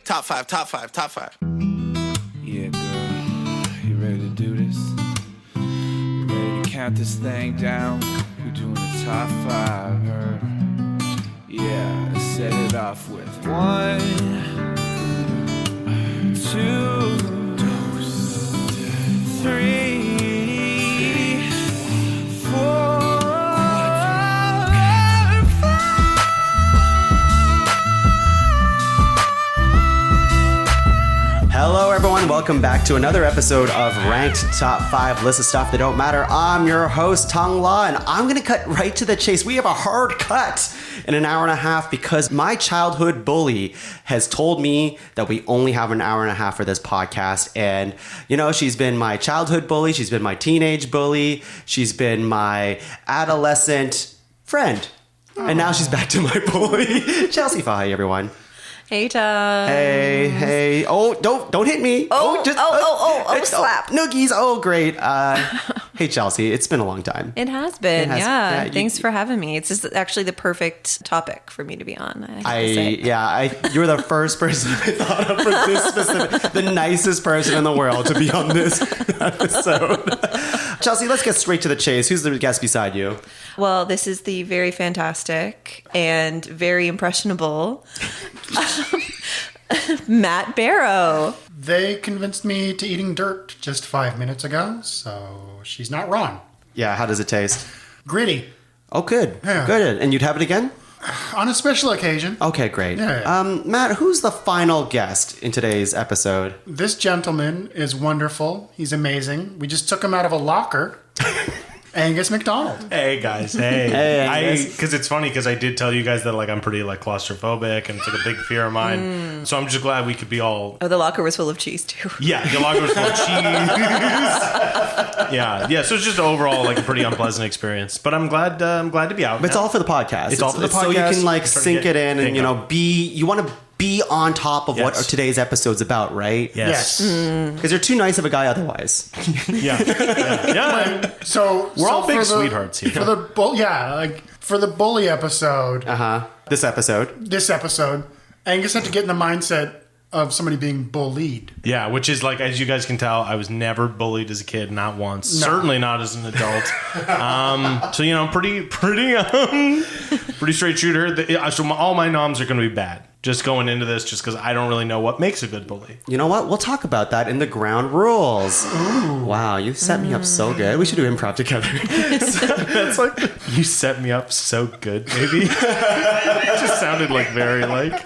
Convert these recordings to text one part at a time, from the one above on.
Top five, top five, top five. Yeah, girl, you ready to do this? You ready to count this thing down? We're doing the top five, her. Yeah, let's set it off with 1, 2, 3, 4. Hello, everyone. Welcome back to another episode of Ranked Top 5 List of Stuff That Don't Matter. I'm your host, Tuong La, and I'm going to cut right to the chase. We have a hard cut in an hour and a half because my childhood bully has told me that we only have an hour and a half for this podcast. And, you know, she's been my childhood bully. She's been my teenage bully. She's been my adolescent friend. Aww. And now she's back to my bully. Chelsea Fahey, everyone. Hey, Tom. Hey. Oh, don't hit me. Slap. Noogies. Oh, great. Hey, Chelsea, it's been a long time. It has been, yeah. Thanks for having me. It's just actually the perfect topic for me to be on. You were the first person I thought of for this specific, the nicest person in the world to be on this episode. Chelsea, let's get straight to the chase. Who's the guest beside you? Well, this is the very fantastic and very impressionable Matt Barrow. They convinced me to eating dirt just 5 minutes ago, so she's not wrong. Yeah, how does it taste? Gritty. Oh, good. Yeah. Good. And you'd have it again? On a special occasion. Okay, great. Yeah. Matt, who's the final guest in today's episode? This gentleman is wonderful. He's amazing. We just took him out of a locker. Angus MacDonald. Hey guys, hey. Hey, because it's funny because I did tell you guys that like I'm pretty like claustrophobic and it's like a big fear of mine. So I'm just glad we could be all. Oh, the locker was full of cheese too. Yeah, the locker was full of cheese. yeah. So it's just overall like a pretty unpleasant experience. But I'm glad to be out. But it's all for the podcast. It's all for the podcast. So you can like sink it in and you want to be on top of what today's episode's about, right? Yes. Because you're too nice of a guy otherwise. Yeah. So we're all big sweethearts here. For the bully episode. This episode, Angus had to get in the mindset of somebody being bullied. Yeah, which is like, as you guys can tell, I was never bullied as a kid, not once. No. Certainly not as an adult. So you know, pretty straight shooter. So all my noms are going to be bad. Just going into this, just because I don't really know what makes a good bully. You know what? We'll talk about that in the ground rules. Ooh. Wow, you set me up so good. We should do improv together. That's like, you set me up so good, baby. It just sounded like very like...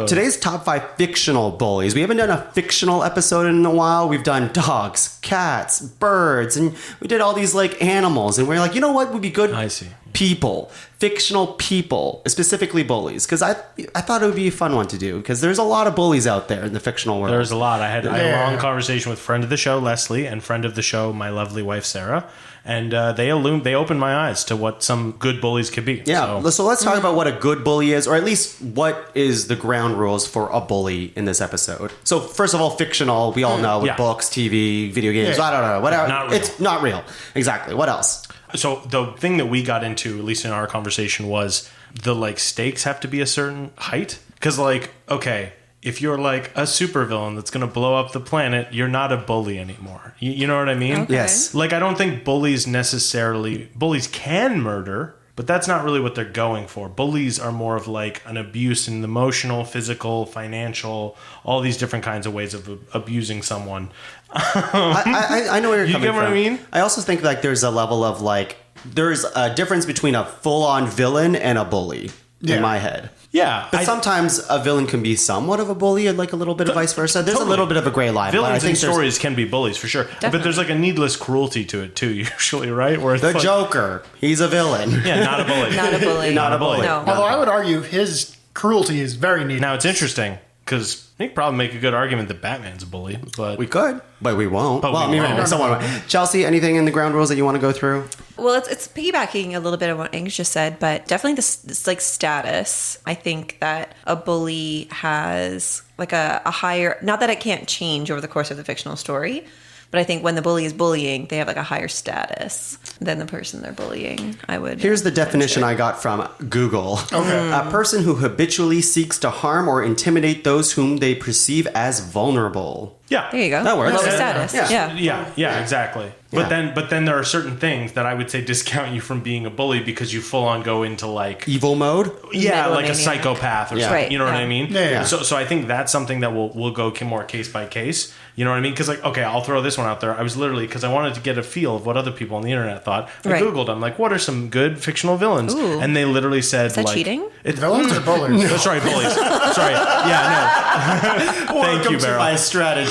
Today's top 5 fictional bullies. We haven't done a fictional episode in a while. We've done dogs, cats, birds, and we did all these like animals. And we're like, you know what would be good? I see. People, fictional people, specifically bullies, because I thought it would be a fun one to do because there's a lot of bullies out there in the fictional world. There's a lot. I had a long conversation with friend of the show Leslie and friend of the show my lovely wife Sarah, and they opened my eyes to what some good bullies could be. Yeah, so let's talk about what a good bully is, or at least what is the ground rules for a bully in this episode. So first of all, fictional, we all know with books, TV, video games, I don't know, whatever. Not real. It's not real. Exactly. What else? So the thing that we got into, at least in our conversation, was the like stakes have to be a certain height. Because like, okay, if you're like a supervillain that's going to blow up the planet, you're not a bully anymore. You know what I mean? Okay. Yes. Like, I don't think bullies can murder, but that's not really what they're going for. Bullies are more of like an abuse in emotional, physical, financial, all these different kinds of ways of abusing someone. I know where you're coming from. You get what I mean? I also think like there's a level of like, there's a difference between a full-on villain and a bully in my head. Yeah. But sometimes a villain can be somewhat of a bully and like a little bit of vice versa. There's a little bit of a gray line. Villains in stories can be bullies for sure. Definitely. But there's like a needless cruelty to it too, usually, right? Where it's the like, Joker, he's a villain. Yeah, not a bully. Not a bully. Not a bully. No. Although I would argue his cruelty is very needed. Now it's interesting because I think probably make a good argument that Batman's a bully, but We could, but we won't. But we won't. Someone. Chelsea, anything in the ground rules that you want to go through? Well, it's piggybacking a little bit of what Angus just said, but definitely this like status. I think that a bully has like a higher, not that it can't change over the course of the fictional story, But I think when the bully is bullying, they have like a higher status than the person they're bullying. Here's the definition I got from Google. Okay. A person who habitually seeks to harm or intimidate those whom they perceive as vulnerable. Yeah. There you go. That works. Lower Yeah. status. Yeah. Yeah, exactly. Yeah. But then there are certain things that I would say discount you from being a bully because you full on go into like Evil mode? yeah, like a Megalomaniac. psychopath or Yeah. something. Right, You know what yeah. I mean? Yeah. So I think that's something that we'll go more case by case. You know what I mean? Because like, okay, I'll throw this one out there. I was literally because I wanted to get a feel of what other people on the internet thought. I Right. Googled. I'm like, what are some good fictional villains? Ooh. And they literally said, Is that like, cheating? Villains or bullies? Oh, sorry, bullies. Sorry. Yeah, no. Thank you, Barrow. strategy.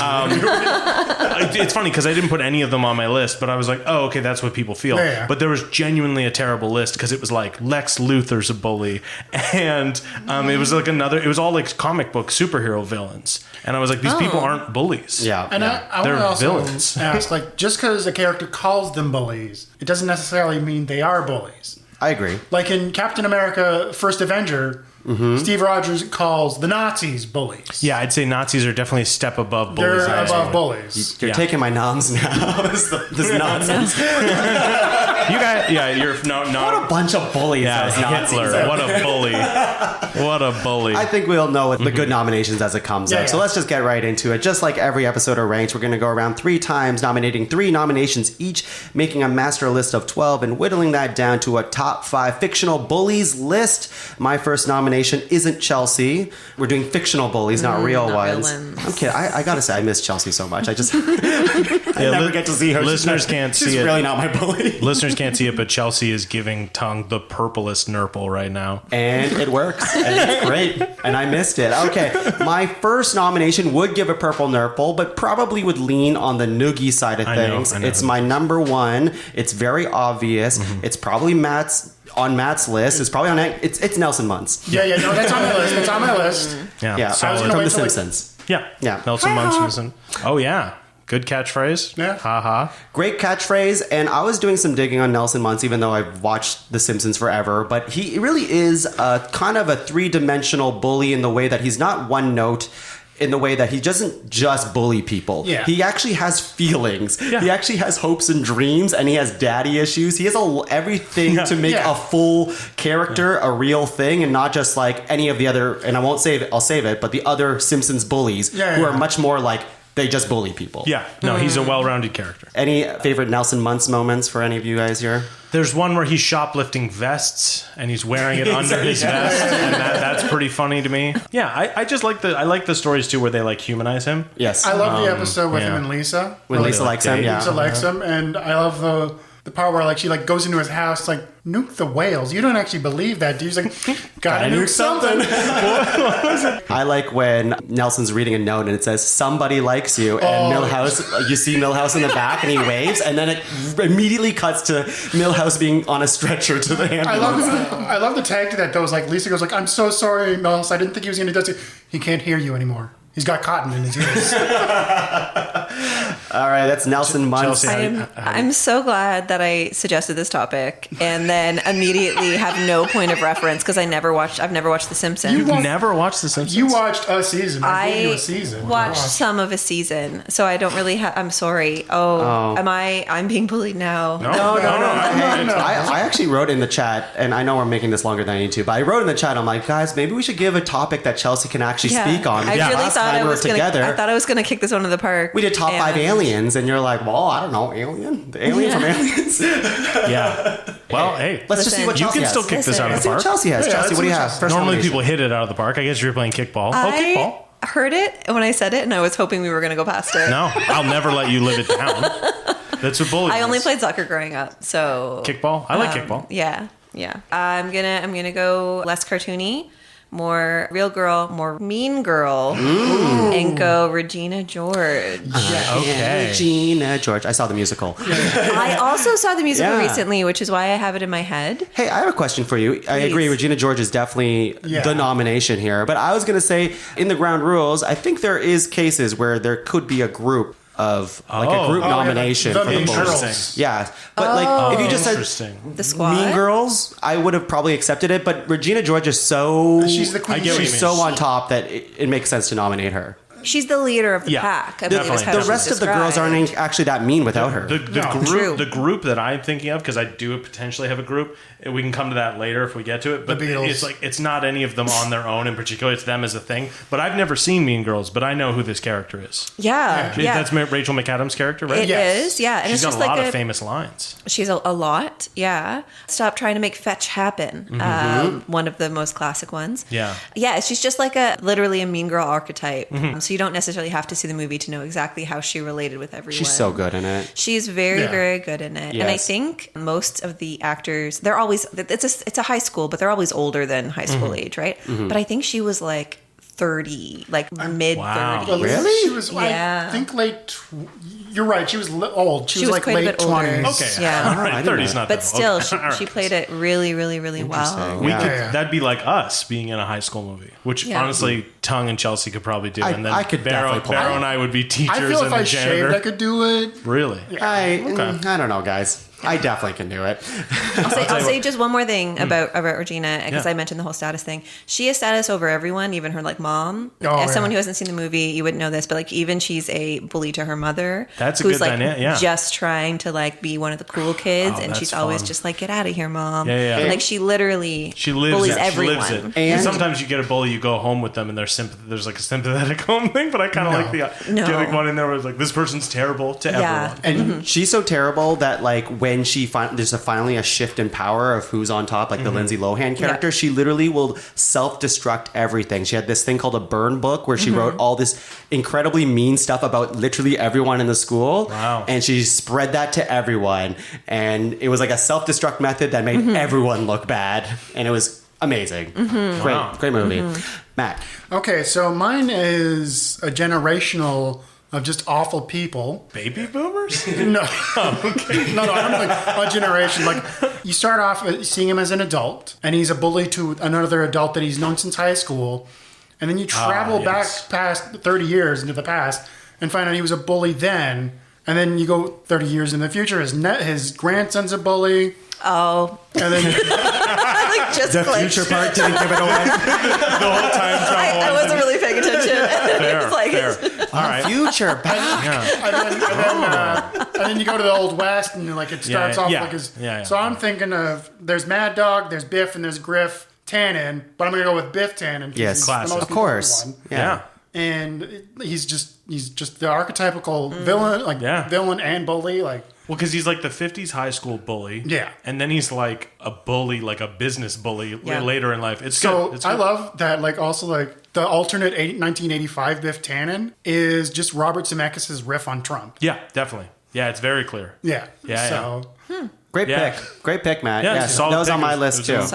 It's funny because I didn't put any of them on my list, but I was like, oh, okay, that's what people feel. Yeah. But there was genuinely a terrible list because it was like Lex Luthor's a bully, and it was like it was all like comic book superhero villains, and I was like, these people aren't bullies. yeah. And yeah. I They're want to also villains. ask, like, just because a character calls them bullies, it doesn't necessarily mean they are bullies. I agree. Like in Captain America: First Avenger, Steve Rogers calls the Nazis bullies. Yeah, I'd say Nazis are definitely a step above bullies. They're actually. above bullies. You're Yeah. taking my noms now. this nonsense. You guys, yeah, you're What a not. bunch of bullies. Yeah, those Nazis Hitler. are. What a bully. What a bully. I think we'll know the good nominations as it comes Yeah, up. So yeah. let's just get right into it. Just like every episode of Ranked, we're going to go around 3 times, nominating 3 nominations each, making a master list of 12 and whittling that down to a top 5 fictional bullies list. My first nomination isn't Chelsea. We're doing fictional bullies, not real not real ones. ones. I'm kidding. I got to say, I miss Chelsea so much. I just I never get to see her. listeners She's can't she's see it. really not my bully. Listeners can't see it, but Chelsea is giving Tuong the purplest nurple right now. And it works. And it's great. And I missed it. Okay. My first nomination would give a purple nurple, but probably would lean on the noogie side of I know, things. I know. It's my number 1. It's very obvious. It's probably on Matt's list. It's probably on it's Nelson Muntz. Yeah, no, that's on my list. It's on my list. Yeah, Yeah. solid. gonna From wait The till, like- Simpsons. Yeah. Yeah. Nelson Munson. Oh, yeah. Good catchphrase. Yeah. Haha. Great catchphrase, and I was doing some digging on Nelson Muntz, even though I've watched The Simpsons forever, but he really is a kind of a 3-dimensional bully in the way that he's not one note, in the way that he doesn't just bully people. Yeah. He actually has feelings. Yeah. He actually has hopes and dreams, and he has daddy issues. He has everything Yeah. to make Yeah. a full character a real thing, and not just like any of the other, and I won't save it, I'll save it, but the other Simpsons bullies Yeah, who yeah. are much more like, they just bully people. Yeah. No, he's a well-rounded character. Any favorite Nelson Muntz moments for any of you guys here? There's one where he's shoplifting vests and he's wearing it under his vest, and that's pretty funny to me. Yeah, I just like the stories too where they like humanize him. Yes. I love the episode with yeah. him and Lisa. When Lisa likes him, yeah. Lisa likes him, and I love the part where like she like goes into his house like nuke the whales. You don't actually believe that, dude. He's like, gotta nuke something. I like when Nelson's reading a note and it says, somebody likes you, and Milhouse, you see Milhouse in the back and he waves, and then it immediately cuts to Milhouse being on a stretcher to the ambulance. I love the tag to that though. Is like Lisa goes like, I'm so sorry, Mills. I didn't think he was gonna do it. He can't hear you anymore. He's got cotton in his ears. All right, that's Nelson Muntz. Chelsea, I'm so glad that I suggested this topic and then immediately have no point of reference because I've never watched The Simpsons. You've never watched The Simpsons? You watched a season. I gave you I a season. watched Gosh. some of a season, so I don't really have. I'm sorry. I'm being bullied now. No. I actually wrote in the chat, and I know we're making this longer than I need to, but I wrote in the chat, I'm like, guys, maybe we should give a topic that Chelsea can actually speak on. I Because really last thought time I we were was gonna. together, I thought I was gonna kick this one to the park. we did top 5 aliens, and you're like, well, I don't know, alien? The alien from Aliens? Yeah. Well, hey. Let's just see what You Chelsea can has. still kick this out of Let's the see what park. Chelsea has. Yeah, Chelsea, let's what do you see what have? Chelsea- First Normally nomination. people hit it out of the park. I guess you're playing kickball. I Kickball. heard it when I said it, and I was hoping we were gonna go past it. No, I'll never let you live it down. That's what bullying I only is. played soccer growing up, so Kickball? I like kickball. Yeah. I'm gonna go less cartoony, more real girl, more mean girl, and go Regina George. Okay. Regina George. I saw the musical. I also saw the musical Yeah. recently, which is why I have it in my head. Hey, I have a question for you. I agree, Regina George is definitely the nomination here. But I was going to say, in the ground rules, I think there is cases where there could be a group of, like a group nomination the for the Mean bullies. Girls. Yeah. But like, if you just said Interesting. The squad. Mean Girls, I would have probably accepted it. But Regina George is so... She's the queen. I get what you She's mean. so on top that it makes sense to nominate her. She's the leader of the Yeah, pack. I believe is definitely. how The she's rest of the girls described. aren't actually that mean without her. True. The group that I'm thinking of, because I do potentially have a group, and we can come to that later if we get to it. But The Beatles. it's like it's not any of them on their own in particular. It's them as a thing. But I've never seen Mean Girls, but I know who this character is. Yeah. That's Rachel McAdams' character, right? It is, yeah. And She's it's got just a like lot of famous lines. She's a lot, yeah. Stop trying to make fetch happen. One of the most classic ones. Yeah. Yeah, she's just like literally a mean girl archetype. So you don't necessarily have to see the movie to know exactly how she related with everyone. She's so good in it. She's very, Yeah. very good in it. And I Yes. think most of the actors, they're always, it's a high school, but they're always older than high school age, right? But I think she was like 30, like mid 30s. Well, Really? She was, Yeah. I think you're right. She was old. She was like quite a late bit older. 20s. Okay, Yeah. all I right, didn't 30's know. not that But still, old. she All right. played it really, really, really well. We Yeah. could, Yeah. that'd be like us being in a high school movie, which Yeah. honestly, Tuong and Chelsea could probably do, and then I could Barrow, definitely pull Barrow it. and I would be teachers I feel if and I the janitor. shaved, I could do it. Really? I don't know, guys. I definitely can do it. I'll say just one more thing about Regina, because I mentioned the whole status thing. She has status over everyone, even her like mom. Oh, As someone yeah. who hasn't seen the movie, you wouldn't know this, but like even she's a bully to her mother. That's a who's good like dynamic, yeah. just trying to like be one of the cool kids, Oh, and that's she's always fun. just like, "Get out of here, mom!" Yeah, yeah. Like she literally She lives bullies it. everyone. She lives it. And- Sometimes you get a bully, you go home with them, and there's like a sympathetic home thing. But I kind of No. like the No. getting one in there where it's like this person's terrible to Yeah. everyone. And she's so terrible that like when she there's finally a shift in power of who's on top, like the Lindsay Lohan character, she literally will self-destruct everything. She had this thing called a burn book where she wrote all this incredibly mean stuff about literally everyone in the school. Wow. And she spread that to everyone. And it was like a self-destruct method that made everyone look bad. And it was amazing. Great movie. Matt. Okay, so mine is a generational of just awful people. Baby boomers? No. No, I'm like a generation. Like, you start off seeing him as an adult, and he's a bully to another adult that he's known since high school. And then you travel yes. back past 30 years into the past and find out he was a bully then. And then you go 30 years in the future, his grandson's a bully. Oh, And then I like just The glitched. future part didn't give it away. The whole time I wasn't really paying attention. Fair, It's like- fair. All right. Future back. and then you go to the Old West, and like it starts off yeah, like his. yeah. So I'm thinking of there's Mad Dog, there's Biff, and there's Griff Tannen, but I'm gonna go with Biff Tannen. 'cause Yes, he's the classic. most of course. important one. Yeah. And he's just the archetypical villain, like Yeah. villain and bully, like. Well, because he's like the 50s high school bully. Yeah. And then he's like a bully, like a business bully Yeah. later in life. It's So good. It's I good. love that, like, also, like, the alternate 1985 Biff Tannen is just Robert Zemeckis' riff on Trump. Yeah, definitely. Yeah, it's very clear. Yeah. Yeah, So, Great Yeah. pick. Great pick, Matt. Yeah, Yeah, it's a solid that was pick. on my It was- list it too. was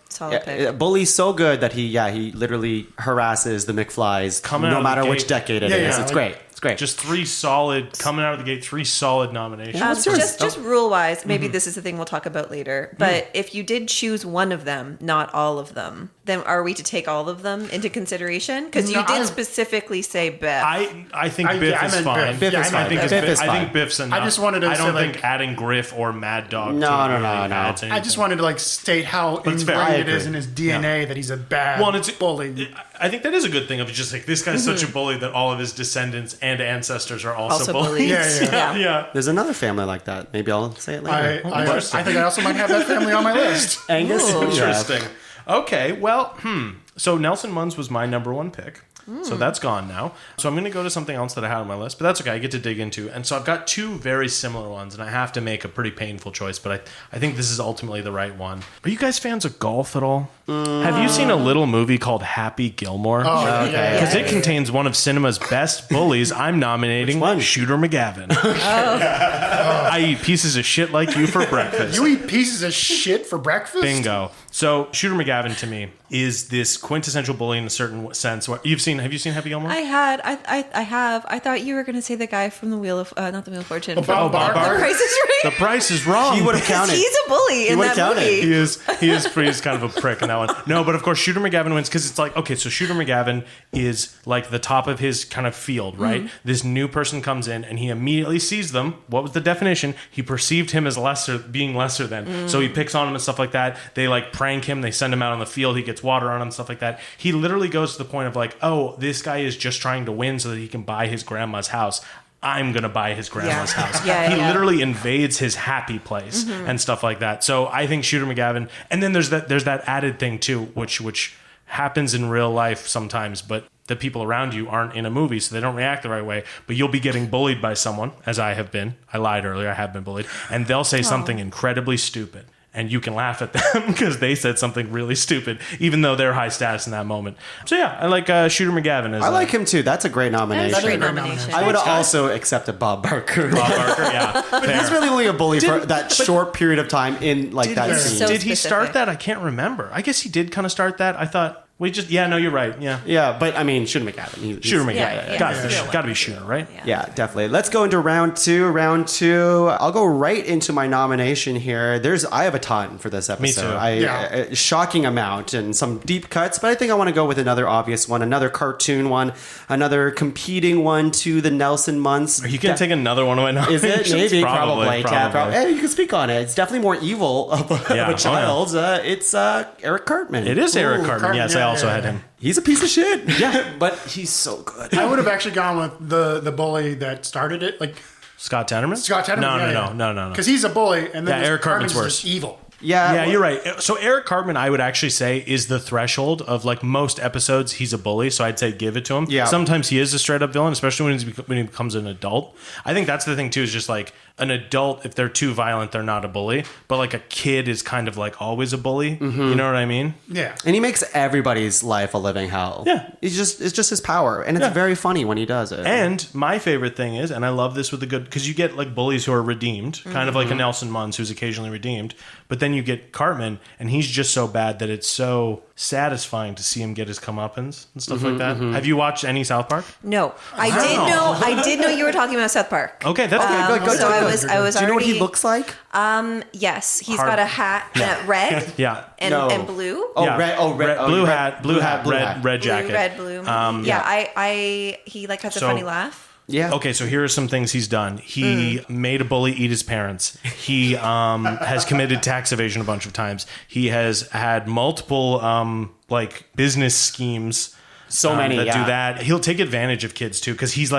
Solid pick. Bully's so good that he literally harasses the McFlys Coming out no of the matter which gate. decade it Yeah, is. yeah, It's like- great. It's great. Just coming out of the gate, 3 solid nominations. Just rule wise, maybe this is the thing we'll talk about later. But if you did choose one of them, not all of them, then are we to take all of them into consideration? Because you No, did I- specifically say Biff. I think I Biff is meant fine. Biff. Biff Yeah, is I fine. meant think Biff it's is I fine. think Biff's enough. I just wanted to I don't say, think like- adding Griff or Mad Dog. No, to no, really no, no. adds I anything. just wanted to, like, state how That's fair. ingrained I it is agree. in his DNA that he's a bad Well, and it's bully. I think that is a good thing of just like this guy's such a bully that all of his descendants and ancestors are also, Also bullies. bullies. Yeah, yeah. There's another family like that. Maybe I'll say it later. I think I also might have that family on my list. Angus? Interesting. Okay, well, So Nelson Munn's was my number 1 pick. So that's gone now. So I'm going to go to something else that I had on my list, but that's okay. I get to dig into. And so I've got 2 very similar ones, and I have to make a pretty painful choice, but I think this is ultimately the right one. Are you guys fans of golf at all? Have you seen a little movie called Happy Gilmore? Oh, Okay. yeah. Because it contains one of cinema's best bullies. I'm nominating Which one? Shooter McGavin. I eat pieces of shit like you for breakfast. You eat pieces of shit for breakfast? Bingo. So Shooter McGavin to me is this quintessential bully in a certain sense. Have you seen Happy Gilmore? I have. I thought you were going to say the guy from the Wheel of, not the Wheel of Fortune. Oh, from Bob The Barker. Price is Right. The Price is Wrong. He would have counted. He's a bully in would've that counted. movie. He's kind of a prick in that one. No, but of course Shooter McGavin wins because it's like, okay, so Shooter McGavin is like the top of his kind of field, right? This new person comes in and he immediately sees them. What was the definition? He perceived him as being lesser than. So he picks on him and stuff like that. They like prank him. They send him out on the field. He gets water on him, stuff like that. He literally goes to the point of like, oh, this guy is just trying to win so that he can buy his grandma's house. I'm going to buy his grandma's house. He literally invades his happy place and stuff like that. So I think Shooter McGavin, and then there's that added thing too, which happens in real life sometimes, but the people around you aren't in a movie, so they don't react the right way. But you'll be getting bullied by someone, as I have been. I lied earlier, I have been bullied. And they'll say something incredibly stupid. And you can laugh at them because they said something really stupid, even though they're high status in that moment. So yeah, I like Shooter McGavin. I like him too. That's a great nomination. That's a great nomination. I would have also accepted Bob Barker. Bob Barker, yeah. But he's really only a bully for that short period of time in like that scene. So did he start specific. that? I can't remember. I guess he did kind of start that. I thought no, you're right. Yeah. Yeah, but I mean, Shooter McGavin. Shooter McGavin. Yeah. Got to be Shooter, right? Yeah, definitely. Let's go into round two. Round two. I'll go right into my nomination here. I have a ton for this episode. Me too. Shocking amount and some deep cuts, but I think I want to go with another obvious one, another cartoon one, another competing one to the Nelson months. Are you going to take another one of my Is nominations? it? Maybe. Probably. Yeah, hey, you can speak on it. It's definitely more evil of a child. It's Eric Cartman. It is Eric Cartman. Cartman, Yes, I also had him. He's a piece of shit. Yeah, but he's so good. I would have actually gone with the bully that started it, like Scott Tenorman? Scott Tenorman. No. Because he's a bully, and then Eric Cartman's worse. just evil. Yeah, you're right. So Eric Cartman, I would actually say, is the threshold of like most episodes. He's a bully, so I'd say give it to him. Yeah. Sometimes he is a straight up villain, especially when he becomes an adult. I think that's the thing too. Is just like an adult, if they're too violent, they're not a bully. But like a kid is kind of like always a bully. Mm-hmm. You know what I mean? Yeah. And he makes everybody's life a living hell. Yeah. It's just his power. And it's very funny when he does it. And my favorite thing is, and I love this with the good, because you get like bullies who are redeemed, kind of like a Nelson Munns who's occasionally redeemed. But then you get Cartman, and he's just so bad that it's so satisfying to see him get his comeuppance and stuff like that. Have you watched any South Park? No, I did know you were talking about South Park. Okay, that's good. So I was Do you know what already- he looks like? Yes, he's Hard- got a hat, red, Yeah. and blue. Oh, Yeah. red. Oh, red. Blue blue hat, red jacket. Blue, red, blue. He like has a So- funny laugh. Yeah. Okay, so here are some things he's done. He made a bully eat his parents. He has committed tax evasion a bunch of times. He has had multiple like business schemes. So many, that yeah. do that. He'll take advantage of kids too, because he's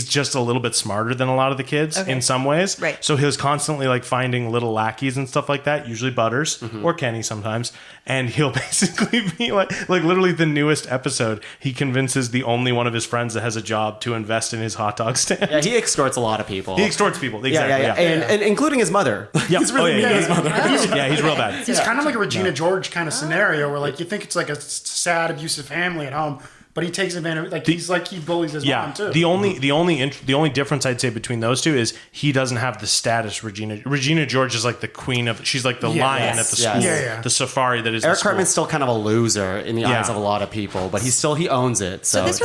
just a little bit smarter than a lot of the kids in some ways. Right. So he's constantly like finding little lackeys and stuff like that. Usually Butters or Kenny sometimes, and he'll basically be like literally the newest episode. He convinces the only one of his friends that has a job to invest in his hot dog stand. Yeah, he extorts a lot of people. He extorts people. Exactly. Yeah. And including his mother. Yeah. He's really mean to his mother. Yeah, he's real bad. He's kind of like a Regina George kind of scenario where like you think it's like a sad, abusive family at home, but he takes advantage. Like he bullies his mom too. The only difference I'd say between those two is he doesn't have the status Regina George is like the queen of. She's like the lion at the school. Yes. The safari that is Eric the school. Cartman's still kind of a loser in the eyes of a lot of people, but he owns it. So, This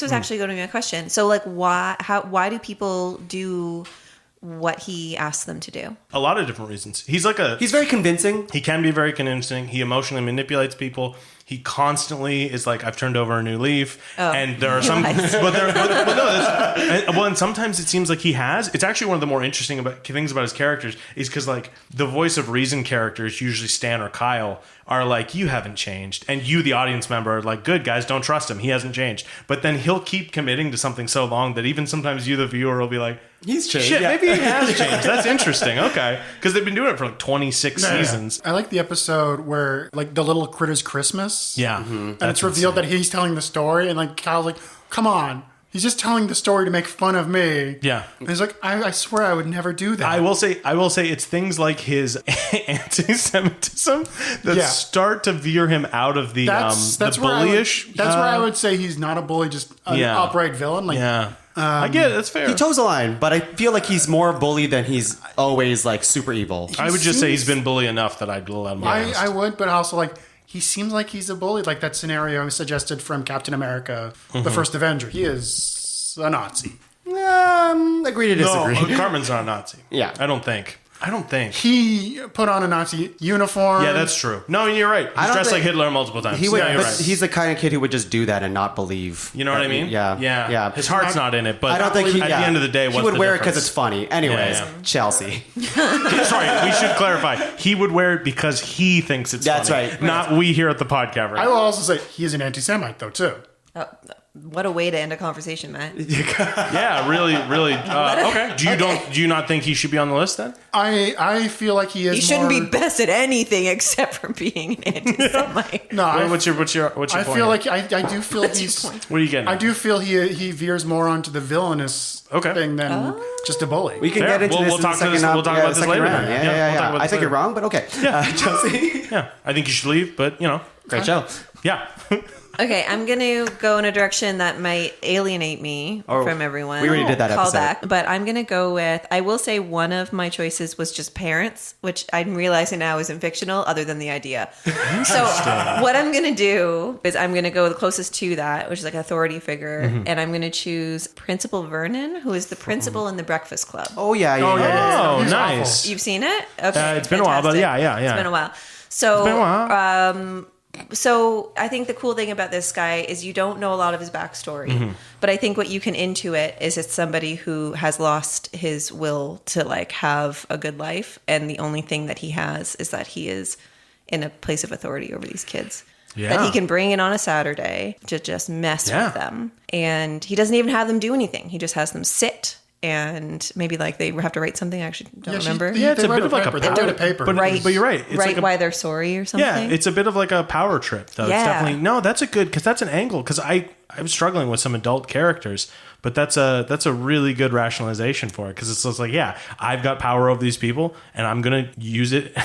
was actually going to be my question. So like why do people do what he asks them to do? A lot of different reasons. He's very convincing. He can be very convincing. He emotionally manipulates people. He constantly is like, I've turned over a new leaf. And there are some, and sometimes it seems like he has. It's actually one of the more interesting things about his characters is because like the voice of reason characters, usually Stan or Kyle, are like, you haven't changed. And you, the audience member, are like, good guys, don't trust him. He hasn't changed. But then he'll keep committing to something so long that even sometimes you, the viewer, will be like, He's changed. shit, Yeah. maybe he has changed. That's interesting. Okay. Because they've been doing it for like 26 seasons. I like the episode where like the little critter's Christmas. Yeah. And it's revealed that he's telling the story, and like Kyle's like, come on. He's just telling the story to make fun of me. Yeah. And he's like, I swear I would never do that. I will say it's things like his anti-Semitism that start to veer him out of the bullyish. That's where I would say he's not a bully, just an upright villain. Like, I get it. That's fair. He toes the line, but I feel like he's more bully than he's always like super evil. I would just say he's been bully enough that I'd let him. I would, but also like he seems like he's a bully, like that scenario suggested from Captain America, the First Avenger. He is a Nazi. Agree to disagree. No, Cartman's not a Nazi. Yeah. I don't think. I don't think. He put on a Nazi uniform. Yeah, that's true. No, you're right. He's don't dressed like think- Hitler multiple times. He would, yeah, you're but right. he's the kind of kid who would just do that and not believe. You know what I mean? Yeah. His heart's not in it, but I don't think he. at the end of the day, he what's would the wear it because difference? it's funny. Anyways, Yeah. Chelsea. Sorry, we should clarify. He would wear it because he thinks it's That's funny. right. Not we here at the podcast. I will also say he is an anti-Semite though too. Oh, what a way to end a conversation, Matt. Yeah, really. Okay. Do you not think he should be on the list then? I feel like he is. He shouldn't more, be best at anything except for being an anti-Semite. No, What's your point? I feel like I do feel What's your he's. point? What are you getting? I at? do feel he veers more onto the villainous thing than just a bully. We can Fair. get into We'll this in talk the to second this- up- we'll talk about this second later. round. Yeah, Yeah. we'll talk about I this think you're later. wrong, but okay. Chelsea. Yeah, I think you should leave, but Great show. yeah. Okay, I'm going to go in a direction that might alienate me from everyone. we already did that Call episode. back. But I'm going to go with, I will say one of my choices was just parents, which I'm realizing now isn't fictional other than the idea. So what I'm going to do is I'm going to go the closest to that, which is like an authority figure. And I'm going to choose Principal Vernon, who is the principal in the Breakfast Club. Oh yeah. Oh, He's nice. You've seen it? Okay. It's been a while, but fantastic. yeah. It's been a while. So, Been a while. So I think the cool thing about this guy is you don't know a lot of his backstory, but I think what you can intuit is it's somebody who has lost his will to like have a good life, and the only thing that he has is that he is in a place of authority over these kids. Yeah. That he can bring in on a Saturday to just mess with them, and he doesn't even have them do anything. He just has them sit. And maybe like they have to write something. I actually don't remember. Yeah, it's They a write bit of like a paper. They write a paper. But, Right. but you're right. It's Right, like a, why they're sorry or something. yeah, it's a bit of like a power trip, though. Yeah. It's definitely no. That's a good because that's an angle. Because I'm struggling with some adult characters, but that's a really good rationalization for it. Because it's just like, yeah, I've got power over these people, and I'm gonna use it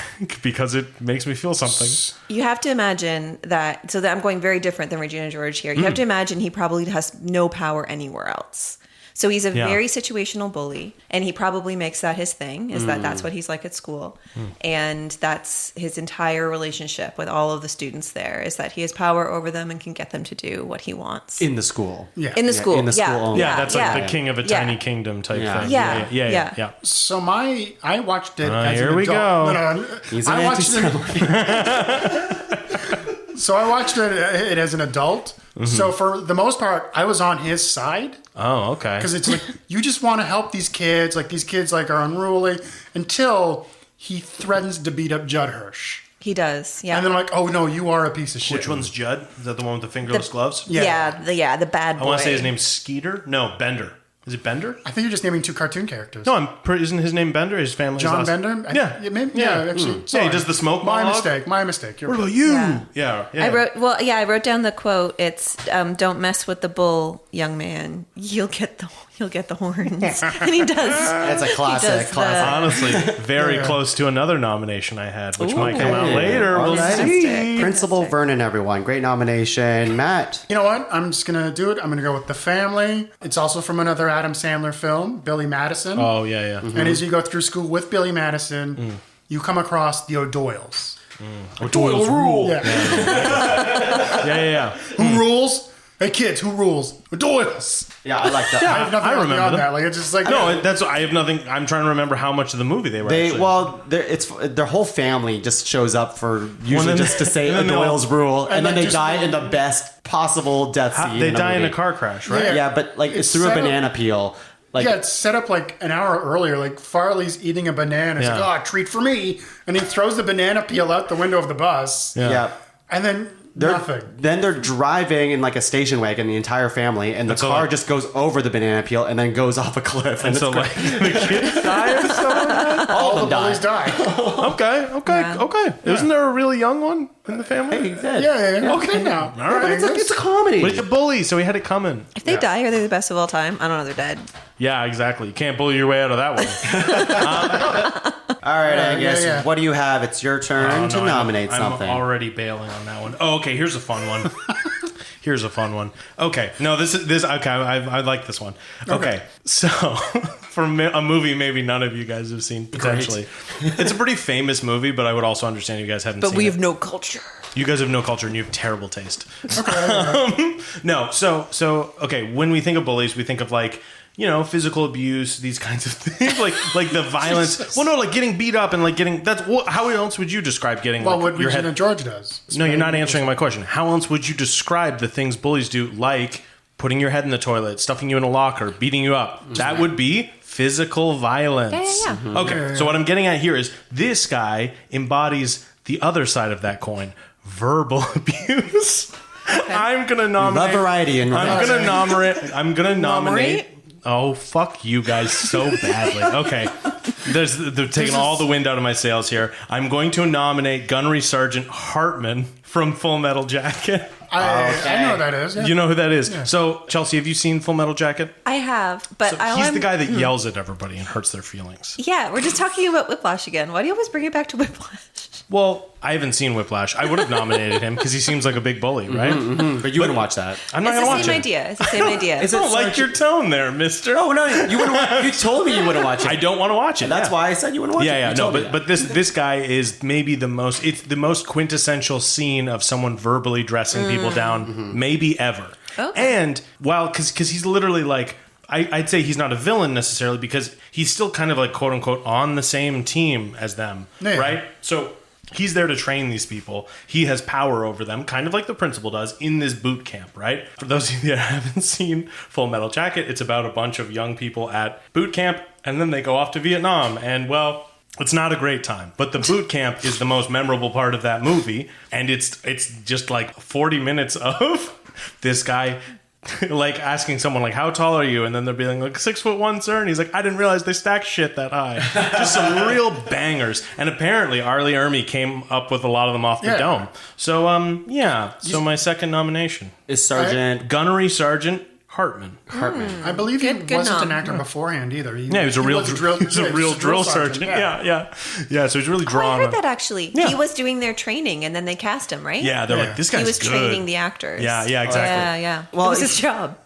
because it makes me feel something. You have to imagine that. So that I'm going very different than Regina George here. You have to imagine he probably has no power anywhere else. So he's a very situational bully, and he probably makes that his thing, is that's what he's like at school. And that's his entire relationship with all of the students there, is that he has power over them and can get them to do what he wants. In the school. Yeah. In the school. in the school only. Yeah, that's like yeah. the king of a Yeah. tiny kingdom type Yeah. thing. Yeah. Yeah. So I watched it as Here an we adult. go. No, He's an I watched anti-Semite. So I watched it as an adult. So for the most part, I was on his side. Oh, okay. Because it's like, you just want to help these kids. Like, these kids, like, are unruly until he threatens to beat up Judd Hirsch. He does, yeah. And then, like, oh, no, you are a piece of shit. Which one's Judd? Is that the one with the fingerless gloves? Yeah. the bad boy. I want to say his name's Skeeter. No, Bender. Is it Bender? I think you're just naming two cartoon characters. No, isn't his name Bender? His family. John Bender? Yeah. Maybe, Yeah. actually. Yeah, Sorry. he does the smoke My monologue. My mistake. You're What right. about you? Yeah. Yeah. I wrote down the quote. It's "Don't mess with the bull, young man. You'll get the horns." And he does. That's a classic. does the- Honestly, very Yeah. close to another nomination I had, which might come out Okay. later. All We'll right. see. Principal Vernon, everyone. Great nomination. Matt. You know what? I'm just going to do it. I'm going to go with The Family. It's also from another Adam Sandler film, Billy Madison. Oh, yeah. And as you go through school with Billy Madison, you come across the O'Doyles. Doyle's rule. Yeah. Yeah. Who rules? Hey, kids, who rules? O'Doyles. Yeah, I like that. I have nothing I else remember beyond them. that. Like, it's just like... No, I have nothing. I'm trying to remember how much of the movie they were. actually. It's their whole family just shows up for usually then- just to say and then they'll- Doyle's rule, and then then they just- die in the best possible death scene. They in die in movie. a car crash, right? Yeah. Yeah, but like it's through a set up- banana peel. Like Yeah, it's set up like an hour earlier. Like, Farley's eating a banana. He's Yeah. like, oh, treat for me. And he throws the banana peel out the window of the bus. yeah. And then nothing. Then they're driving in like a station wagon, the entire family, and the so, car like- just goes over the banana peel and then goes off a cliff. And so, it's like, the kids die or something? All the die. bullies die. Okay. Isn't there a really young one in the family? Yeah. Okay, now. All right. It's a comedy. But he's a bully, so he had it coming. If they die, are they the best of all time? I don't know. They're dead. Yeah, exactly. You can't bully your way out of that one. All right, Angus, yeah. what do you have? It's your turn to nominate something. I'm already bailing on that one. Oh, okay. Here's a fun one. Okay. No, this. Okay, I like this one. Okay. So, for a movie maybe none of you guys have seen potentially. It's a pretty famous movie, but I would also understand you guys haven't But seen we it. have no culture. You guys have no culture and you have terrible taste. No, so okay. When we think of bullies, we think of like physical abuse, these kinds of things, like the violence. Well, no, like getting beat up and like getting. How else would you describe getting? Well, like, what your Regina head? George does. No, you're not answering my question. How else would you describe the things bullies do, like putting your head in the toilet, stuffing you in a locker, beating you up? That would be physical violence. Yeah. Okay, so what I'm getting at here is this guy embodies the other side of that coin: verbal abuse. I'm gonna nominate. Love variety in I'm gonna nominate. I'm gonna nominate. Nominate? Oh, fuck you guys so badly. Okay. They're taking all the wind out of my sails here. I'm going to nominate Gunnery Sergeant Hartman from Full Metal Jacket. I know who that is. Yeah. You know who that is. Yeah. So, Chelsea, have you seen Full Metal Jacket? I have, but So he's the guy that yells at everybody and hurts their feelings. Yeah, we're just talking about Whiplash again. Why do you always bring it back to Whiplash? Well, I haven't seen Whiplash. I would have nominated him because he seems like a big bully, right? But you wouldn't watch that. I'm not It's going to the watch same it. idea. It's the same idea. I don't like your tone there, mister. Oh no, you wouldn't. You told me you wouldn't watch it. I don't want to watch it. That's yeah. why I said you wouldn't watch it. Yeah, You no, told me that. but this guy is maybe the most. It's the most quintessential scene of someone verbally dressing people down, maybe ever. Okay. And because he's literally like. I'd say he's not a villain necessarily because he's still kind of like quote unquote on the same team as them, Yeah. right? So he's there to train these people. He has power over them, kind of like the principal does in this boot camp, right? For those of you that haven't seen Full Metal Jacket, it's about a bunch of young people at boot camp, and then they go off to Vietnam, and well, it's not a great time. But the boot camp is the most memorable part of that movie, and it's just like 40 minutes of this guy like asking someone like, how tall are you? And then they're being like 6'1", sir. And he's like, I didn't realize they stack shit that high. Just some real bangers. And apparently Arlie Ermy came up with a lot of them off the dome. So So my second nomination is Sergeant Gunnery Sergeant Hartman. I believe he Good wasn't nom. an actor beforehand either. Yeah, he was a real drill sergeant. Yeah. So he's really Oh, drawn. I heard that actually. Yeah. He was doing their training, and then they cast him, right? Yeah, they're like, this guy's He was good. training the actors. Yeah, exactly. Yeah. Well, It was his job.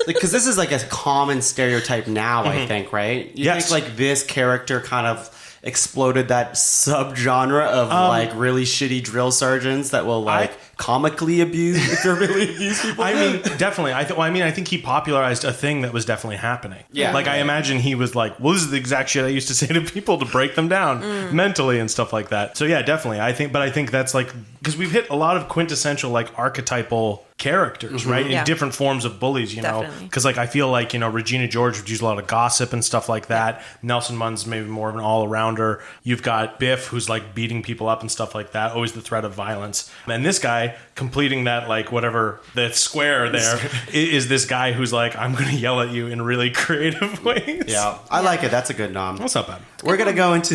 because this is like a common stereotype now. I think, right? You Yes. think like this character kind of exploded that subgenre of like really shitty drill sergeants that will like comically abuse people. I mean, definitely. I think he popularized a thing that was definitely happening. Yeah. Like, I imagine he was like, well, this is the exact shit I used to say to people to break them down mentally and stuff like that. So, yeah, definitely. I think that's like, because we've hit a lot of quintessential, like, archetypal characters, right? Yeah. In different forms of bullies, you know? Definitely. Because, like, I feel like, Regina George would use a lot of gossip and stuff like that. Nelson Munn's maybe more of an all-arounder. You've got Biff, who's, like, beating people up and stuff like that. Always the threat of violence. And this guy, completing that, like, whatever, the square there, is this guy who's like, I'm going to yell at you in really creative ways. Yeah, I like it. That's a good nom. That's not bad. We're gonna go into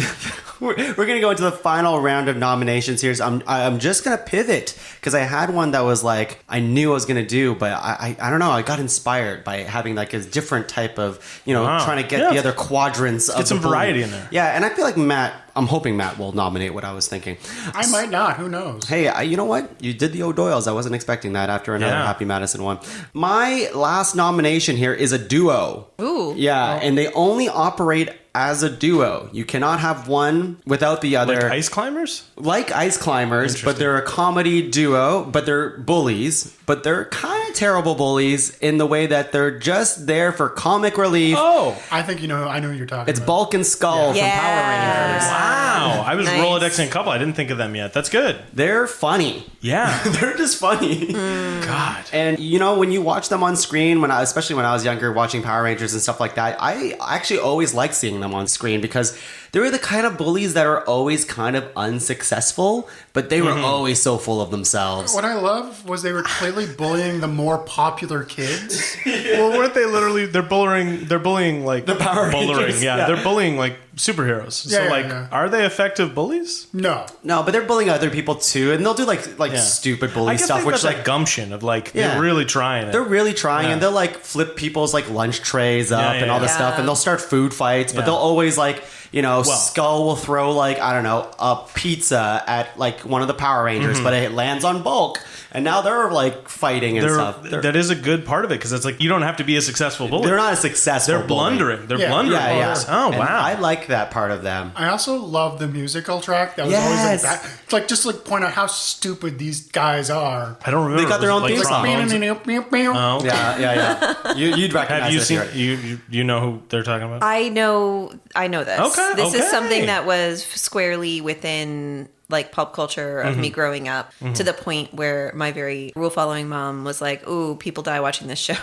we're gonna go into the final round of nominations here. So I'm just gonna pivot because I had one that was like I knew I was gonna do, but I don't know. I got inspired by having like a different type of trying to get the other quadrants. Get some variety in there. Yeah, and I feel like I'm hoping Matt will nominate what I was thinking. I might not. Who knows? Hey, you know what? You did the O'Doyles. I wasn't expecting that after another Yeah. Happy Madison one. My last nomination here is a duo. Ooh. Yeah, and they only operate as a duo. You cannot have one without the other. Like ice climbers? Like Ice Climbers, but they're a comedy duo, but they're bullies, but they're kind of terrible bullies in the way that they're just there for comic relief. Oh. I think I know who you're talking It's about. Bulk and Skull from Yeah. Power Rangers. Wow. I was Nice. Rolodexing a couple. I didn't think of them yet. That's good. They're funny. Yeah. They're just funny. God. And when you watch them on screen, especially when I was younger, watching Power Rangers and stuff like that, I actually always liked seeing them on screen because they were the kind of bullies that are always kind of unsuccessful, but they were always so full of themselves. What I love was they were clearly bullying the more popular kids. Well, weren't they literally? They're bullying like the Power Rangers, Yeah, yeah. they're bullying like superheroes. Yeah, So yeah, like, yeah. are they effective bullies? No. No, but they're bullying other people too, and they'll do like Yeah. stupid I bully guess stuff, they've which got like that gumption of like Yeah. they're really trying it. they're really trying, Yeah. and they'll like flip people's like lunch trays up Yeah, and all this yeah. stuff, and they'll start food fights, but Yeah. they'll always like Skull will throw like, I don't know, a pizza at like one of the Power Rangers, but it lands on Bulk. And now they're like fighting and stuff. That is a good part of it because it's like you don't have to be a successful bully. They're not a successful They're blundering. They're blundering. Yeah. Oh, And wow. I like that part of them. I also love the musical track. That was always like that. It's like just like point out how stupid these guys are. I don't remember. They got their own theme song. Oh. Yeah. You'd recognize Have you this seen? here. You know who they're talking about? I know this. Okay, This is okay. something that was squarely within like pop culture of me growing up to the point where my very rule following mom was like, "Ooh, people die watching this show."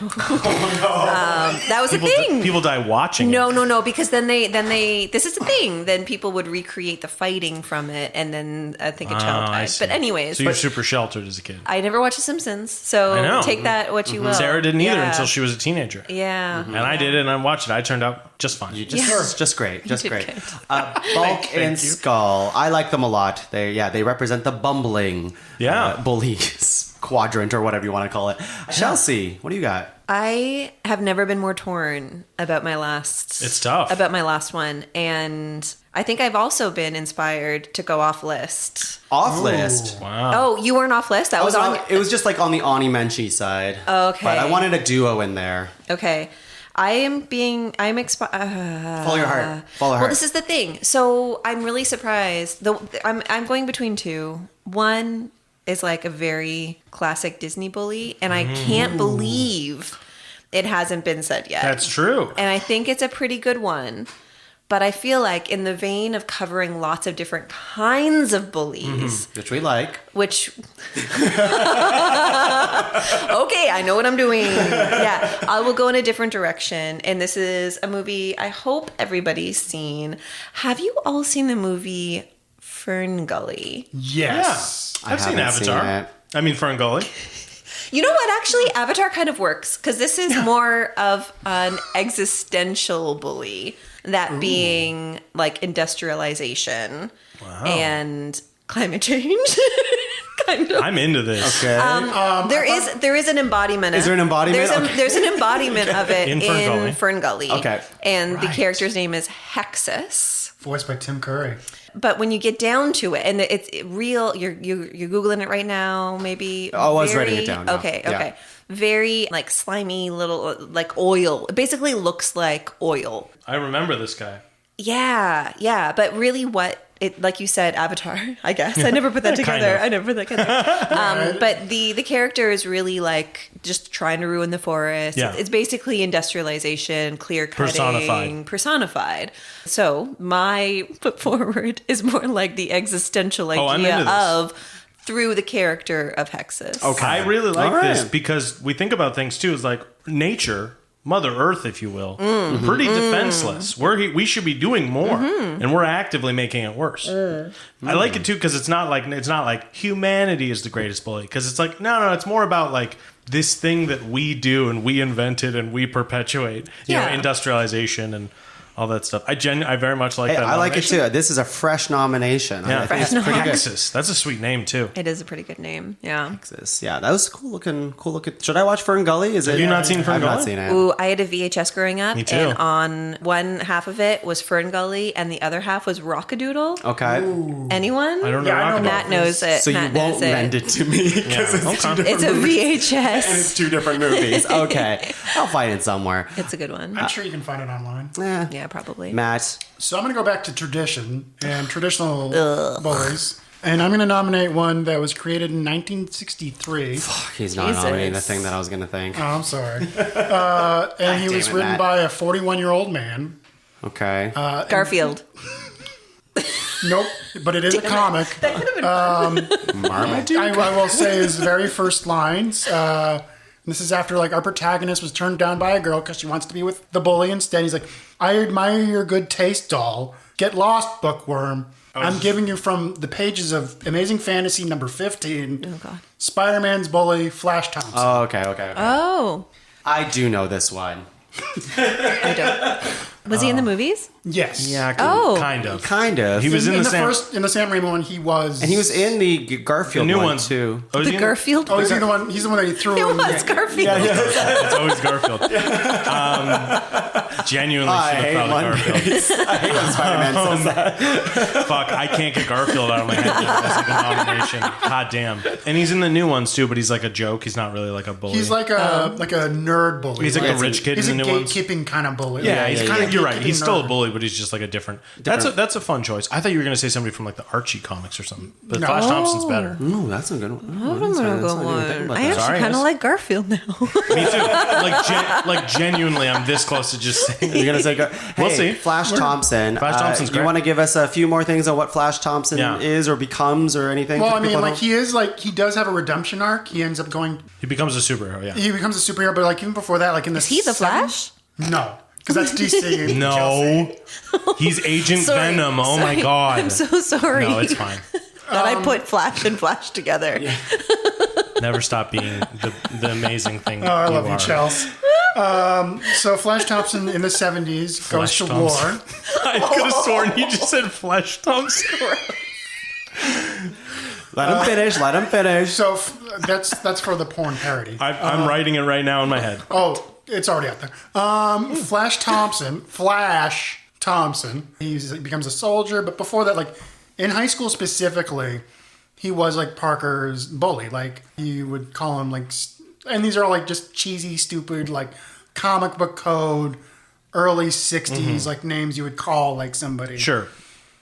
That was a thing. People die watching. No, because then they this is the thing. Then people would recreate the fighting from it, and then I think a child I died. see. But anyways, So you're super sheltered as a kid. I never watched The Simpsons, so I know. take that what you will. Sarah didn't either Yeah. until she was a teenager. Yeah, And I did it and I watched it. I turned out just fine. Just great. Just did great. good. Bulk and you. Skull. I like them a lot. They represent the bumbling bullies quadrant or whatever you want to call it. Chelsea, what do you got? I have never been more torn about my last. It's tough. About my last one, and I think I've also been inspired to go off list. Off list. Wow. Oh, you weren't off list. That was on. It was just like on the Ani Menchie side. Okay. But I wanted a duo in there. Okay. I'm expired. Follow your heart. Follow your Well, heart. this is the thing. So I'm really surprised. I'm going between two. One is like a very classic Disney bully, and I can't believe it hasn't been said yet. That's true. And I think it's a pretty good one. But I feel like in the vein of covering lots of different kinds of bullies, Which we like. which okay, I know what I'm doing. Yeah, I will go in a different direction. And this is a movie I hope everybody's seen. Have you all seen the movie Fern Gully? Yes. I've seen haven't Avatar. it. I mean, Fern Gully. You know what? Actually, Avatar kind of works because this is more of an existential bully, that being like industrialization and climate change. Kind of. I'm into this. Okay. There is an embodiment. Is there an embodiment? There's an embodiment of it In Fern Gully. Fern Gully. Okay. And the character's name is Hexus. Voiced by Tim Curry. But when you get down to it, and it's real, you're googling it right now. Maybe. I was writing it down now. Okay. Yeah. Very like slimy little like oil. It basically looks like oil. I remember this guy. Yeah. But really, what it like you said, Avatar. I guess I never put that Kind together. of. I never put that together. But the character is really like just trying to ruin the forest. Yeah. It's basically industrialization, clear cutting, personified. So my put forward is more like the existential I'm idea into this. of through the character of Hexus. Okay. I really like All this right. because we think about things too as like nature, Mother Earth, if you will, Mm-hmm. pretty defenseless. We should be doing more, and we're actively making it worse. I like it too because it's not like humanity is the greatest bully, because it's like no, it's more about like this thing that we do and we invented and we perpetuate. You know, Yeah. industrialization and all that stuff. I very much like Hey, that. I like it nomination. too. This is a fresh nomination. Yeah, I think it's pretty good. Texas. That's a sweet name too. It is a pretty good name. Yeah. Texas. Yeah, that was cool looking. Should I watch Fern Gully? Is it? Have you not seen Fern I've not Gully? seen it. Ooh, I had a VHS growing up, Me too. and on one half of it was Fern Gully, and the other half was Rockadoodle. Okay. Anyone? I don't know. Yeah, I know Rockabye. Matt knows it. So Matt you won't knows it. lend it to me because it's two different It's a movies. And VHS. it's two different movies. Okay, I'll find it somewhere. It's a good one. I'm sure you can find it online. Yeah, probably. Matt. So I'm going to go back to tradition and traditional bullies. And I'm going to nominate one that was created in 1963. He's not Jesus. nominating the thing that I was going to think. Oh, I'm sorry. And he was damn it, written Matt. by a 41-year-old man. Okay. Garfield. Nope, but it is a comic. Marmaduke. I will say his very first lines. This is after like our protagonist was turned down by a girl because she wants to be with the bully instead. He's like, "I admire your good taste, doll. Get lost, bookworm. I'm giving you from the pages of Amazing Fantasy number 15. Oh, God. Spider-Man's bully, Flash Thompson." Oh, okay. Oh, I do know this one. I don't. Was he in the movies? Yes. Yeah, Oh. kind of. Kind of. He was in the Sam. in the Sam Raimi one. He was, And he was in the Garfield The new one, one. too. Oh, is The he in- Garfield? Oh, is he the one? He's the one that he threw. It in. was Garfield. It's always Garfield. Genuinely I should hate have probably Garfield. Mondays. I hate when Spider-Man says that. Fuck, I can't get Garfield out of my head. That's like a nomination. God damn. And he's in the new ones too, but he's like a joke. He's not really like a bully. He's like a nerd bully. He's like Yeah, a rich kid He's a in the new ones. gatekeeping kind of bully. Yeah, he's kind of. You're right. gatekeeping He's still a nerd. bully, but he's just like a different. That's a fun choice. I thought you were going to say somebody from like the Archie comics or something, but No. Flash Thompson's better. Ooh, that's a good one. I'm gonna go one. I actually Sorry, kind of guys. like Garfield now. Me too. Like genuinely, I'm this close to just saying. You're gonna say, We'll hey, see. Flash Thompson. Flash Thompson's You great. want to give us a few more things on what Flash Thompson Yeah. is or becomes or anything? Well, for I mean, people like at he does have a redemption arc. He ends up going. He becomes a superhero. Yeah. He becomes a superhero, but like even before that, like in the Is he the Flash? No, because that's DC. and Chelsea. No, he's Agent Sorry, Venom. Oh my sorry. god. I'm so sorry. No, it's fine. that I put Flash and Flash together. Never stop being the amazing thing. Oh, I love you, are. Chels. So Flash Thompson in the 70s goes Flash to Thompson. war. I could have sworn you just said Flash Thompson. Let him finish. Let him finish. So that's for the porn parody. I'm writing it right now in my head. Oh, it's already out there. Flash Thompson. He becomes a soldier, but before that, like in high school specifically, he was like Parker's bully. Like he would call him like, and these are all like just cheesy, stupid, like comic book code, early '60s like names you would call like somebody. Sure.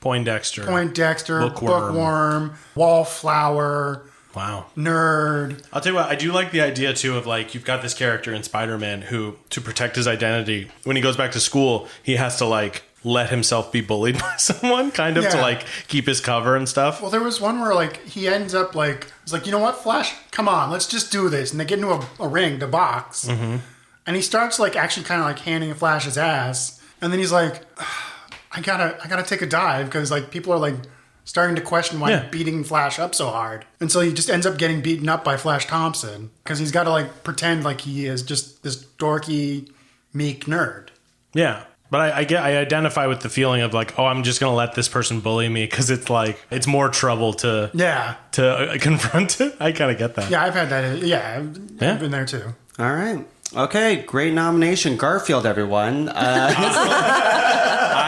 Poindexter. Bookworm, Wallflower, Wow. Nerd. I'll tell you what, I do like the idea too of like you've got this character in Spider-Man who, to protect his identity, when he goes back to school, he has to like let himself be bullied by someone, kind of to Yeah. like keep his cover and stuff. Well, there was one where like he ends up like he's like, you know what, Flash, come on, let's just do this, and they get into a ring to box, and he starts like actually kind of like handing Flash his ass, and then he's like, I gotta take a dive because like people are like starting to question why Yeah. I'm beating Flash up so hard, and so he just ends up getting beaten up by Flash Thompson because he's got to like pretend like he is just this dorky, meek nerd. Yeah. But I identify with the feeling of like, oh, I'm just going to let this person bully me because it's like, it's more trouble to Yeah, confront it. I kind of get that. yeah, I've had that. Yeah, I've Yeah. been there too. All right. Okay, great nomination. Garfield, everyone. I'm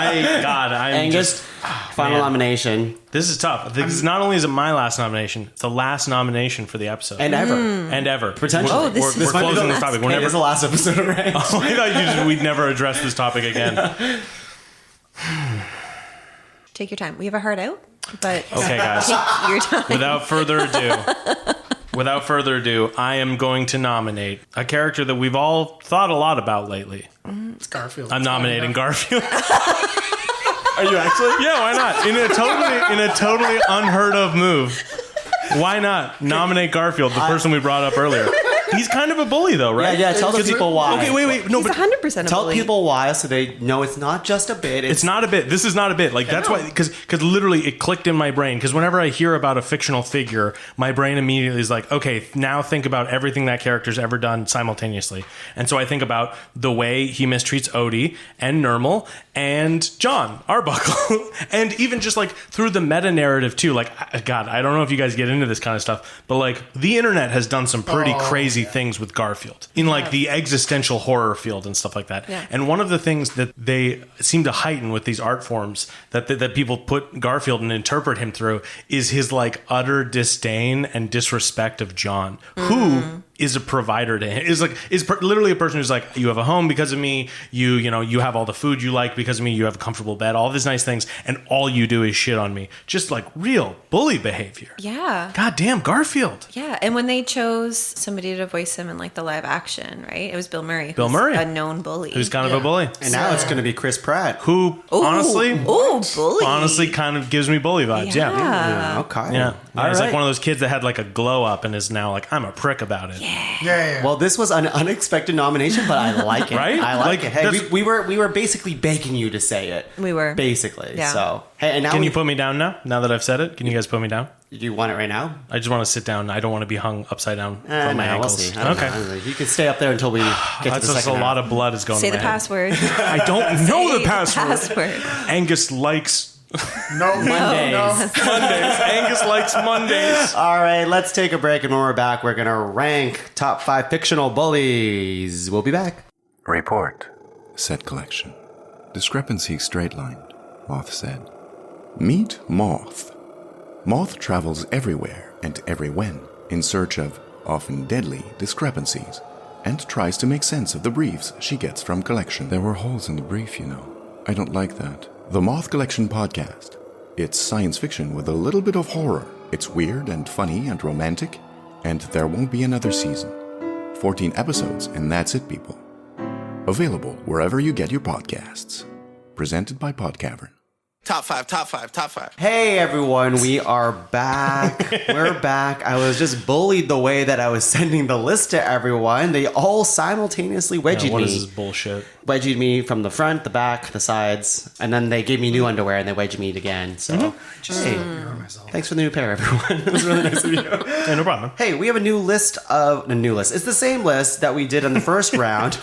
Angus, just, final man. nomination. this is tough. Because not only is it my last nomination, it's the last nomination for the episode. And ever. And ever. Potentially. We're, Oh, this we're, is- we're This might be closing the this topic. We're Hey, never. this is the last episode of Rank. I thought we'd never address this topic again. Take your time. We have a heart out, but Okay, guys. take your time. Without further ado, I am going to nominate a character that we've all thought a lot about lately. It's Garfield. I'm nominating Garfield. Are you actually? Yeah, why not? In a totally unheard of move. Why not nominate Garfield, the person we brought up earlier? He's kind of a bully, though, right? Yeah, tell the people why. Okay, wait. No, He's but 100% a Tell bully. people why so they know it's not just a bit. it's not a bit. This is not a bit. Like that's why, because literally it clicked in my brain. Because whenever I hear about a fictional figure, my brain immediately is like, okay, now think about everything that character's ever done simultaneously. And so I think about the way he mistreats Odie and Nermal and John Arbuckle, and even just like through the meta narrative too. Like, God, I don't know if you guys get into this kind of stuff, but like the internet has done some pretty crazy things with Garfield in like the existential horror field and stuff like that. Yeah. And one of the things that they seem to heighten with these art forms that people put Garfield and interpret him through is his like utter disdain and disrespect of John, who is a provider to him. Is literally a person who's like, you have a home because of me. You have all the food you like because of me. You have a comfortable bed, all these nice things, and all you do is shit on me. Just like real bully behavior. Yeah. God damn, Garfield. Yeah, and when they chose somebody to voice him in like the live action, right? It was Bill Murray. Bill who's Murray. a known bully. Who's kind of a bully. And now it's going to be Chris Pratt. Who honestly bully. kind of gives me bully vibes. Yeah. Yeah, okay. Yeah. All He's like right. one of those kids that had like a glow up and is now like, I'm a prick about it. Yeah. Well, this was an unexpected nomination, but I like it. Right? I like Like, it. Hey, that's- we were basically begging you to say it. We were. Basically. Yeah. So, hey, and now Can you put me down now? Now that I've said it, can you guys put me down? You want it right now? I just want to sit down. I don't want to be hung upside down from my No, we'll ankles. see. I don't know. You can stay up there until we get to That's the just second a lot half. of blood is going Say to the my head. password. I don't know Say the password. Angus likes No, Mondays. Mondays. Angus likes Mondays. All right, let's take a break, and when we're back, we're going to rank top 5 fictional bullies. We'll be back. Report. Set collection. Discrepancy straight-lined. Moth said. Meet Moth. Moth travels everywhere and everywhen in search of, often deadly, discrepancies and tries to make sense of the briefs she gets from collection. There were holes in the brief, you know. I don't like that. The Moth Collection Podcast. It's science fiction with a little bit of horror. It's weird and funny and romantic, and there won't be another season. 14 episodes, and that's it, people. Available wherever you get your podcasts. Presented by Podcavern. Top five. Hey everyone, we are back. We're back. I was just bullied the way that I was sending the list to everyone. They all simultaneously wedgied What me. is this bullshit? Wedgied me from the front, the back, the sides, and then they gave me new underwear and they wedged me again. So, hey, thanks for the new pair, everyone. It was really nice of you. Yeah, no problem. Hey, we have a new list. It's the same list that we did in the first round.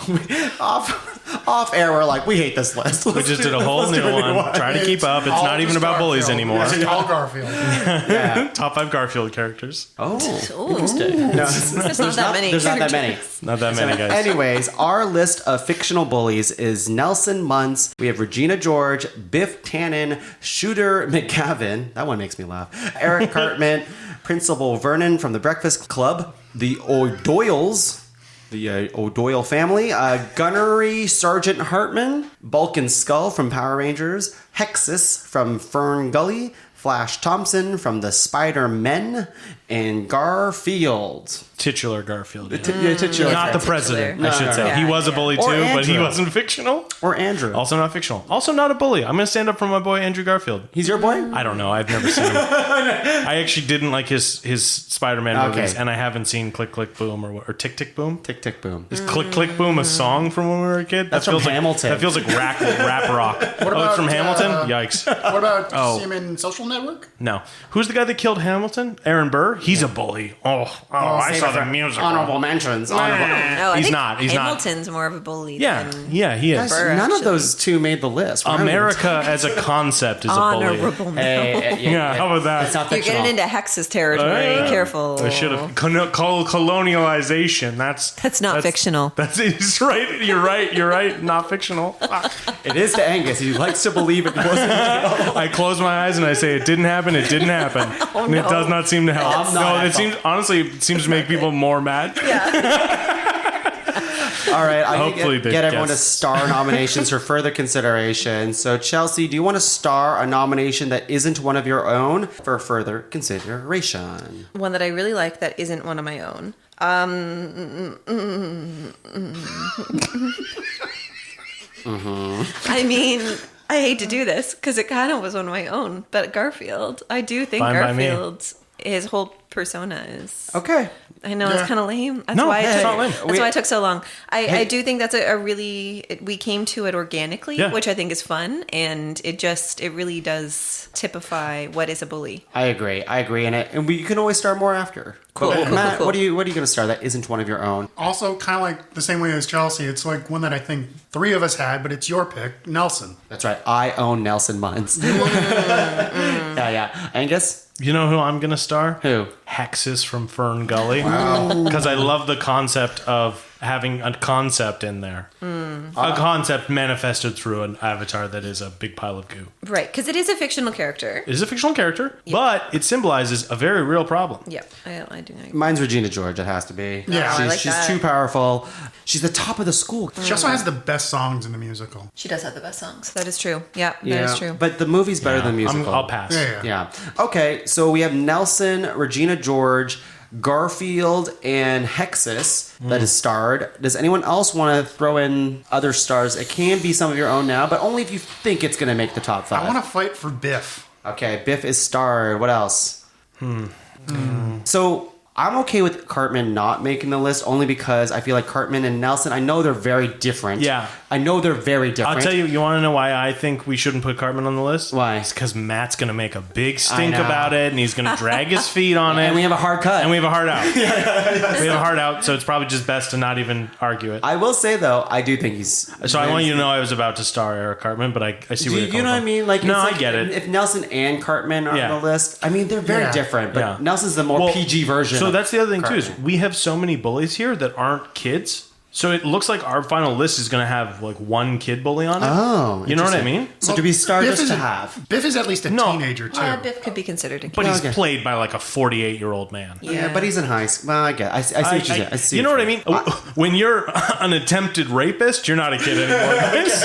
Off air, we're like, we hate this list. We just did a whole new one. Try to keep up. It's all not even just about bullies Garfield. anymore. It's all Garfield. Yeah. Top 5 Garfield characters. Oh, Ooh. interesting. No, There's not that many. There's not that many. Not that many guys. Anyways, our list of fictional bullies is Nelson Muntz. We have Regina George, Biff Tannen, Shooter McGavin. That one makes me laugh. Eric Cartman, Principal Vernon from the Breakfast Club, the O'Doyles. The O'Doyle family, Gunnery Sergeant Hartman, Bulk and Skull from Power Rangers, Hexus from Fern Gully, Flash Thompson from the Spider-Men, and Garfield. Titular Garfield. Yeah. Titular. Not the Titular. president, I No, should no, say. no. He was a Yeah, bully Or too, but he Andrew. wasn't fictional. Or Andrew. Also not fictional. Also not a bully. I'm going to stand up for my boy Andrew Garfield. He's your boy? I don't know. I've never seen him. I actually didn't like his Spider-Man Okay. movies, and I haven't seen Click Click Boom or Tick Tick Boom. Tick, tick, boom. Is Click Click Boom a song from when we were a kid? That's from Hamilton. That feels like rap rock. What about, it's from Hamilton? Yikes. What about Oh. see him in Social Network? No. Who's the guy that killed Hamilton? Aaron Burr? He's a bully. I saw the musical. Honorable mentions. Honorable. No, I He's think not. He's not. Hamilton's more of a bully. Yeah, than yeah, he is. Guys, Burr, none of actually. those two made the list. We're not even- America as a concept is a bully. honorable. Yeah, how about that? It's not You're fictional. getting into Hex's territory. Careful. I should have colonialization. That's not fictional. He's right. You're right. You're right. Not fictional. It is to Angus. He likes to believe it wasn't. I close my eyes and I say it didn't happen. It didn't happen. And it does not seem to help. I'm not No, it at seems honestly it seems to make people more mad. All right, I'm Hopefully going to they get everyone to guess. star nominations for further consideration. So, Chelsea, do you want to star a nomination that isn't one of your own for further consideration? One that I really like that isn't one of my own. I mean, I hate to do this because it kind of was one of my own, but Garfield. I do think Fine by me. Garfield, his whole persona is. Okay. I know it's kind of lame. That's No, why it's it not took, lame. That's why it took so long. I do think that's a really we came to it organically, Yeah. which I think is fun, and it really does typify what is a bully. I agree, and you can always star more after. Cool, But, cool, Matt, cool. what are you going to star that isn't one of your own? Also, kind of like the same way as Chelsea, it's like one that I think 3 of us had, but it's your pick, Nelson. That's right. I own Nelson Muntz. Yeah. Angus? You know who I'm gonna star? Who? Hexus from Fern Gully. Because I love the concept of having a concept in there. A concept manifested through an avatar that is a big pile of goo. Right, because it is a fictional character. It is a fictional character, but it symbolizes a very real problem. Yep, I do agree. Mine's Regina George. It has to be. Yeah. I like she's that. too powerful. She's the top of the school. She also has the best songs in the musical. She does have the best songs. That is true. Yeah, that is true. But the movie's better than the musical. I'll pass. Yeah. Yeah. Okay, so we have Nelson, Regina George, Garfield, and Hexus that is starred. Does anyone else want to throw in other stars? It can be some of your own now, but only if you think it's going to make the top 5. I want to fight for Biff. Okay, Biff is starred. What else? So I'm okay with Cartman not making the list only because I feel like Cartman and Nelson, I know they're very different. Yeah. I know they're very different. I'll tell you, you want to know why I think we shouldn't put Cartman on the list? Why? It's because Matt's going to make a big stink know. about it, and he's going to drag his feet on it. And we have a hard cut. And we have a hard out. We have a hard out, so it's probably just best to not even argue it. I will say, though, I do think he's... So I want you to know I was about to star Eric Cartman, but I see where you're coming you know what I from. mean? Like, no, it's I like get it. If Nelson and Cartman are Yeah. on the list, I mean, they're very Yeah. different, but Yeah. Nelson's the more PG version. So of that's the other thing, too, is Cartman. we have so many bullies here that aren't kids. So it looks like our final list is going to have like one kid bully on it. Oh, you know what I interesting. mean? So to be star Biff just is to a- have. Biff is at least a No. teenager too. Biff could be considered a kid. But he's Okay. played by like a 48-year-old man. Yeah, but he's in high school. Well, I get. I see what you're saying. I see. You know what I mean? When you're an attempted rapist, you're not a kid anymore, guys.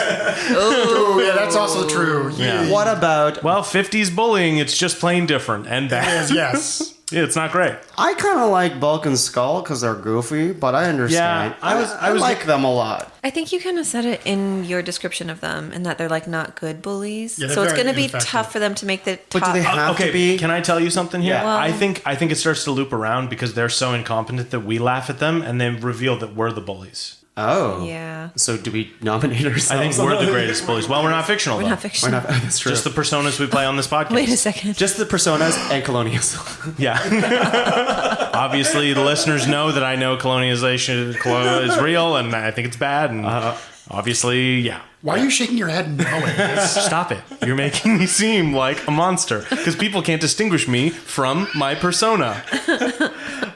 Oh, yeah, that's also true. Yeah. What about? Well, 50s bullying, it's just plain different and bad. Yes. Yeah, it's not great. I kind of like Bulk and Skull because they're goofy, but I understand. Yeah, I was like them a lot. I think you kind of said it in your description of them, and that they're like not good bullies. Yeah, they're so it's very going to be ineffective. tough for them to make the But top. do they have to be? Can I tell you something here? Yeah. Well- I think it starts to loop around because they're so incompetent that we laugh at them and then reveal that we're the bullies. Oh, Yeah. So do we nominate ourselves? I think we're the greatest bullies. Well, we're not fictional, We're though. not fictional. We're not. That's true. Just the personas we play on this podcast. Wait a second. Just the personas and colonials. Yeah. Obviously, the listeners know that I know colonization is real, and I think it's bad. And obviously, yeah. Why are you shaking your head no? Stop it. You're making me seem like a monster because people can't distinguish me from my persona.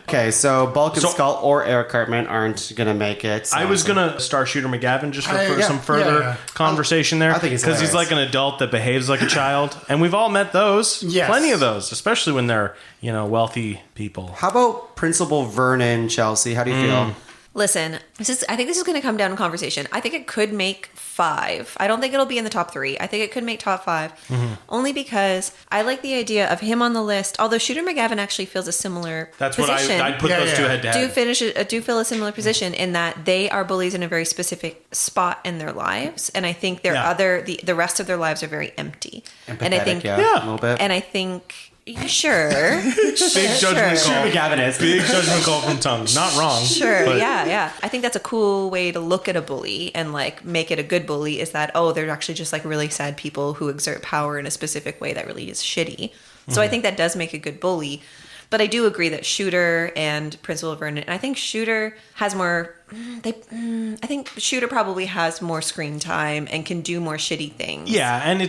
Okay, so Bulk and So- Skull or Eric Cartman aren't gonna make it. I was going to star Shooter McGavin just for some further yeah. conversation there. I think he's because he's hilarious. like an adult that behaves like a child. And we've all met those. Yes. Plenty of those, especially when they're, wealthy people. How about Principal Vernon, Chelsea? How do you feel? Listen, I think this is going to come down to conversation. I think it could make 5. I don't think it'll be in the top 3. I think it could make top 5. Only because I like the idea of him on the list. Although Shooter McGavin actually feels a similar That's position. what I'd put Yeah, those two yeah. head to head. do fill a similar position in that they are bullies in a very specific spot in their lives, and I think their Yeah. the rest of their lives are very empty. And I think a little bit. and I think sure, Big judgment sure. call. McGavin is. Big judgment call from Tongue. Not wrong. Sure, but- yeah. I think that's a cool way to look at a bully and like make it a good bully is that, oh, they're actually just like really sad people who exert power in a specific way that really is shitty. So I think that does make a good bully. But I do agree that Shooter and Principal Vernon, and I think Shooter has more. I think Shooter probably has more screen time and can do more shitty things. Yeah, and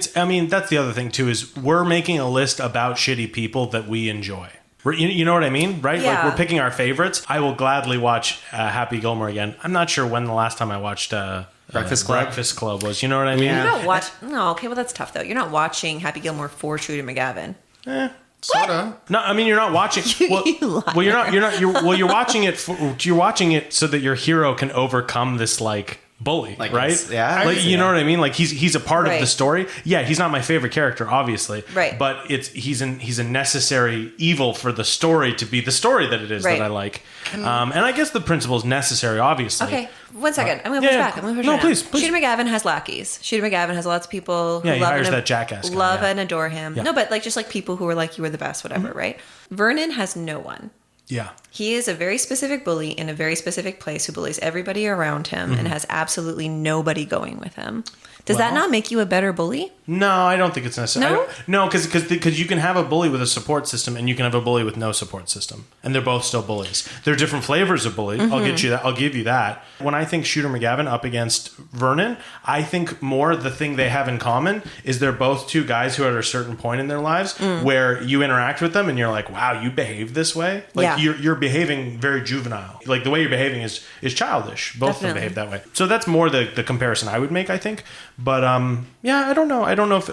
that's the other thing too is we're making a list about shitty people that we enjoy. You know what I mean, right? Like Yeah. we're picking our favorites. I will gladly watch Happy Gilmore again. I'm not sure when the last time I watched Breakfast Club? Breakfast Club was. You know what I mean? Yeah. You don't watch. No, okay, well that's tough though. You're not watching Happy Gilmore for Shooter McGavin. Sorta. No, I mean you're not watching. Well, you're watching it. You're watching it so that your hero can overcome this like bully, Like right? this, yeah. Like you know what I mean? Like he's a part of Right. the story. Yeah, he's not my favorite character, obviously. Right. But he's a necessary evil for the story to be the story that it is Right. that I like. And I guess the principle is necessary, obviously. Okay, 1 second. I'm going to push yeah. back. I'm going to push No, back. please. Shooter McGavin has lackeys. Shooter McGavin has lots of people who Yeah, he love hires and that jackass guy, love yeah. and adore him. Yeah. No, but like just like people who are like you were the best, whatever, right? Vernon has no one. Yeah. He is a very specific bully in a very specific place who bullies everybody around him and has absolutely nobody going with him. Does that Well- not make you a better bully? No, I don't think it's necessary. No? No, because you can have a bully with a support system and you can have a bully with no support system, and they're both still bullies. They're different flavors of bully. I'll get you that. I'll give you that. When I think Shooter McGavin up against Vernon, I think more the thing they have in common is they're both two guys who are at a certain point in their lives where you interact with them and you're like, wow, you behave this way. Like Yeah. you're behaving very juvenile. Like the way you're behaving is childish. Both of them Definitely. behave that way. So that's more the comparison I would make, I think. But yeah, I don't know. I don't know if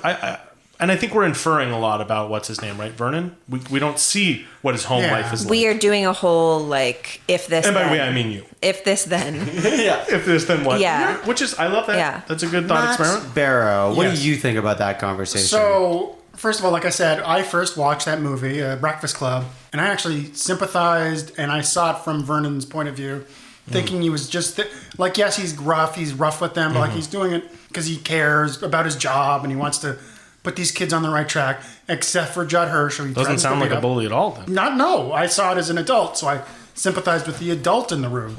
and I think we're inferring a lot about what's his name, right? Vernon. We don't see what his home Yeah. life is like. We are doing a whole like if this and by the then. way, I mean you. If this then. If this, then what? Yeah. Which is, I love that. Yeah. That's a good thought experiment. Matt Barrow, what Yes. do you think about that conversation? So, first of all, like I said, I first watched that movie, Breakfast Club, and I actually sympathized and I saw it from Vernon's point of view, thinking he was just like, yes, he's rough with them, but like he's doing it because he cares about his job and he wants to put these kids on the right track, except for Judd Hirsch. Who he Doesn't threatens to sound like beat a up. bully at all, then. No, I saw it as an adult, so I sympathized with the adult in the room.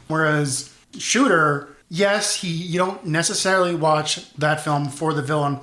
Whereas Shooter, yes, you don't necessarily watch that film for the villain,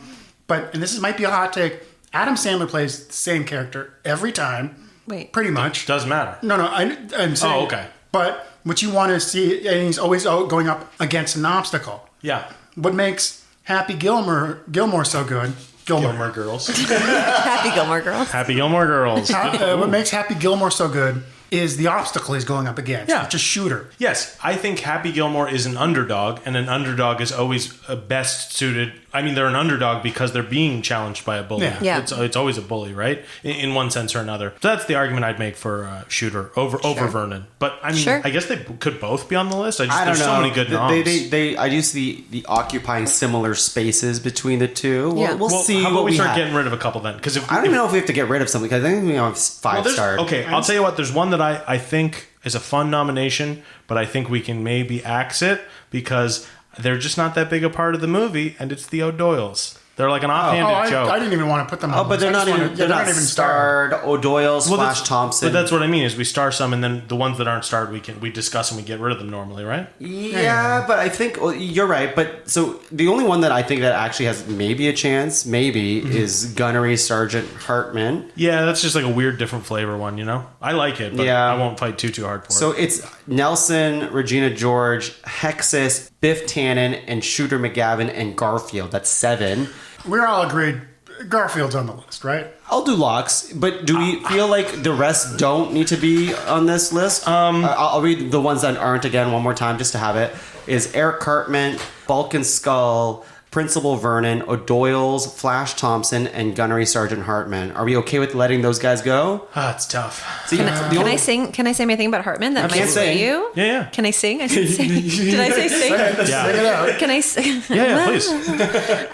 but, and this might be a hot take, Adam Sandler plays the same character every time. Wait. Pretty much. Doesn't matter. No, I'm saying. Oh, okay. But what you want to see, and he's always going up against an obstacle. Yeah. What makes Happy Gilmore so good? Gilmore Girls. Happy Gilmore Girls. Happy Gilmore Girls. What makes Happy Gilmore so good is the obstacle he's going up against. Yeah. Which is Shooter. Yes, I think Happy Gilmore is an underdog, and an underdog is always best suited. I mean, they're an underdog because they're being challenged by a bully. Yeah. It's always a bully, right? In one sense or another. So that's the argument I'd make for Shooter over Vernon. But I mean, Sure. I guess they could both be on the list. I don't There's know. so many good noms. I do see the occupying similar spaces between the two. Yeah. We'll see how about what we we start have. getting rid of a couple then? Because I don't even know if we have to get rid of something because I think we have five stars. Okay, I'll tell you what. There's one that I think is a fun nomination, but I think we can maybe axe it because they're just not that big a part of the movie, and it's the O'Doyles. They're like an offhanded joke. I didn't even want to put them on. Oh, but they're not even starred. O'Doyle's, Flash Thompson. But that's what I mean is we star some, and then the ones that aren't starred, we discuss and we get rid of them normally, right? Yeah, but I think you're right. But so the only one that I think that actually has maybe a chance, is Gunnery Sergeant Hartman. Yeah, that's just like a weird, different flavor one, you know? I like it, but Yeah. I won't fight too hard for So it. it's Nelson, Regina George, Hexus, Biff Tannen, and Shooter McGavin and Garfield. That's 7. We're all agreed Garfield's on the list, right? I'll do locks, but do we feel like the rest don't need to be on this list? I'll read the ones that aren't again one more time just to have it. Is Eric Cartman, Balkan Skull, Principal Vernon, O'Doyle's, Flash Thompson, and Gunnery Sergeant Hartman. Are we okay with letting those guys go? It's tough. See, Can I sing? Can I say my thing about Hartman that You might can't sway sing. you? Yeah. Can I sing? I should sing. Did I say sing? Yeah. Check it out. Can I sing? Yeah, please.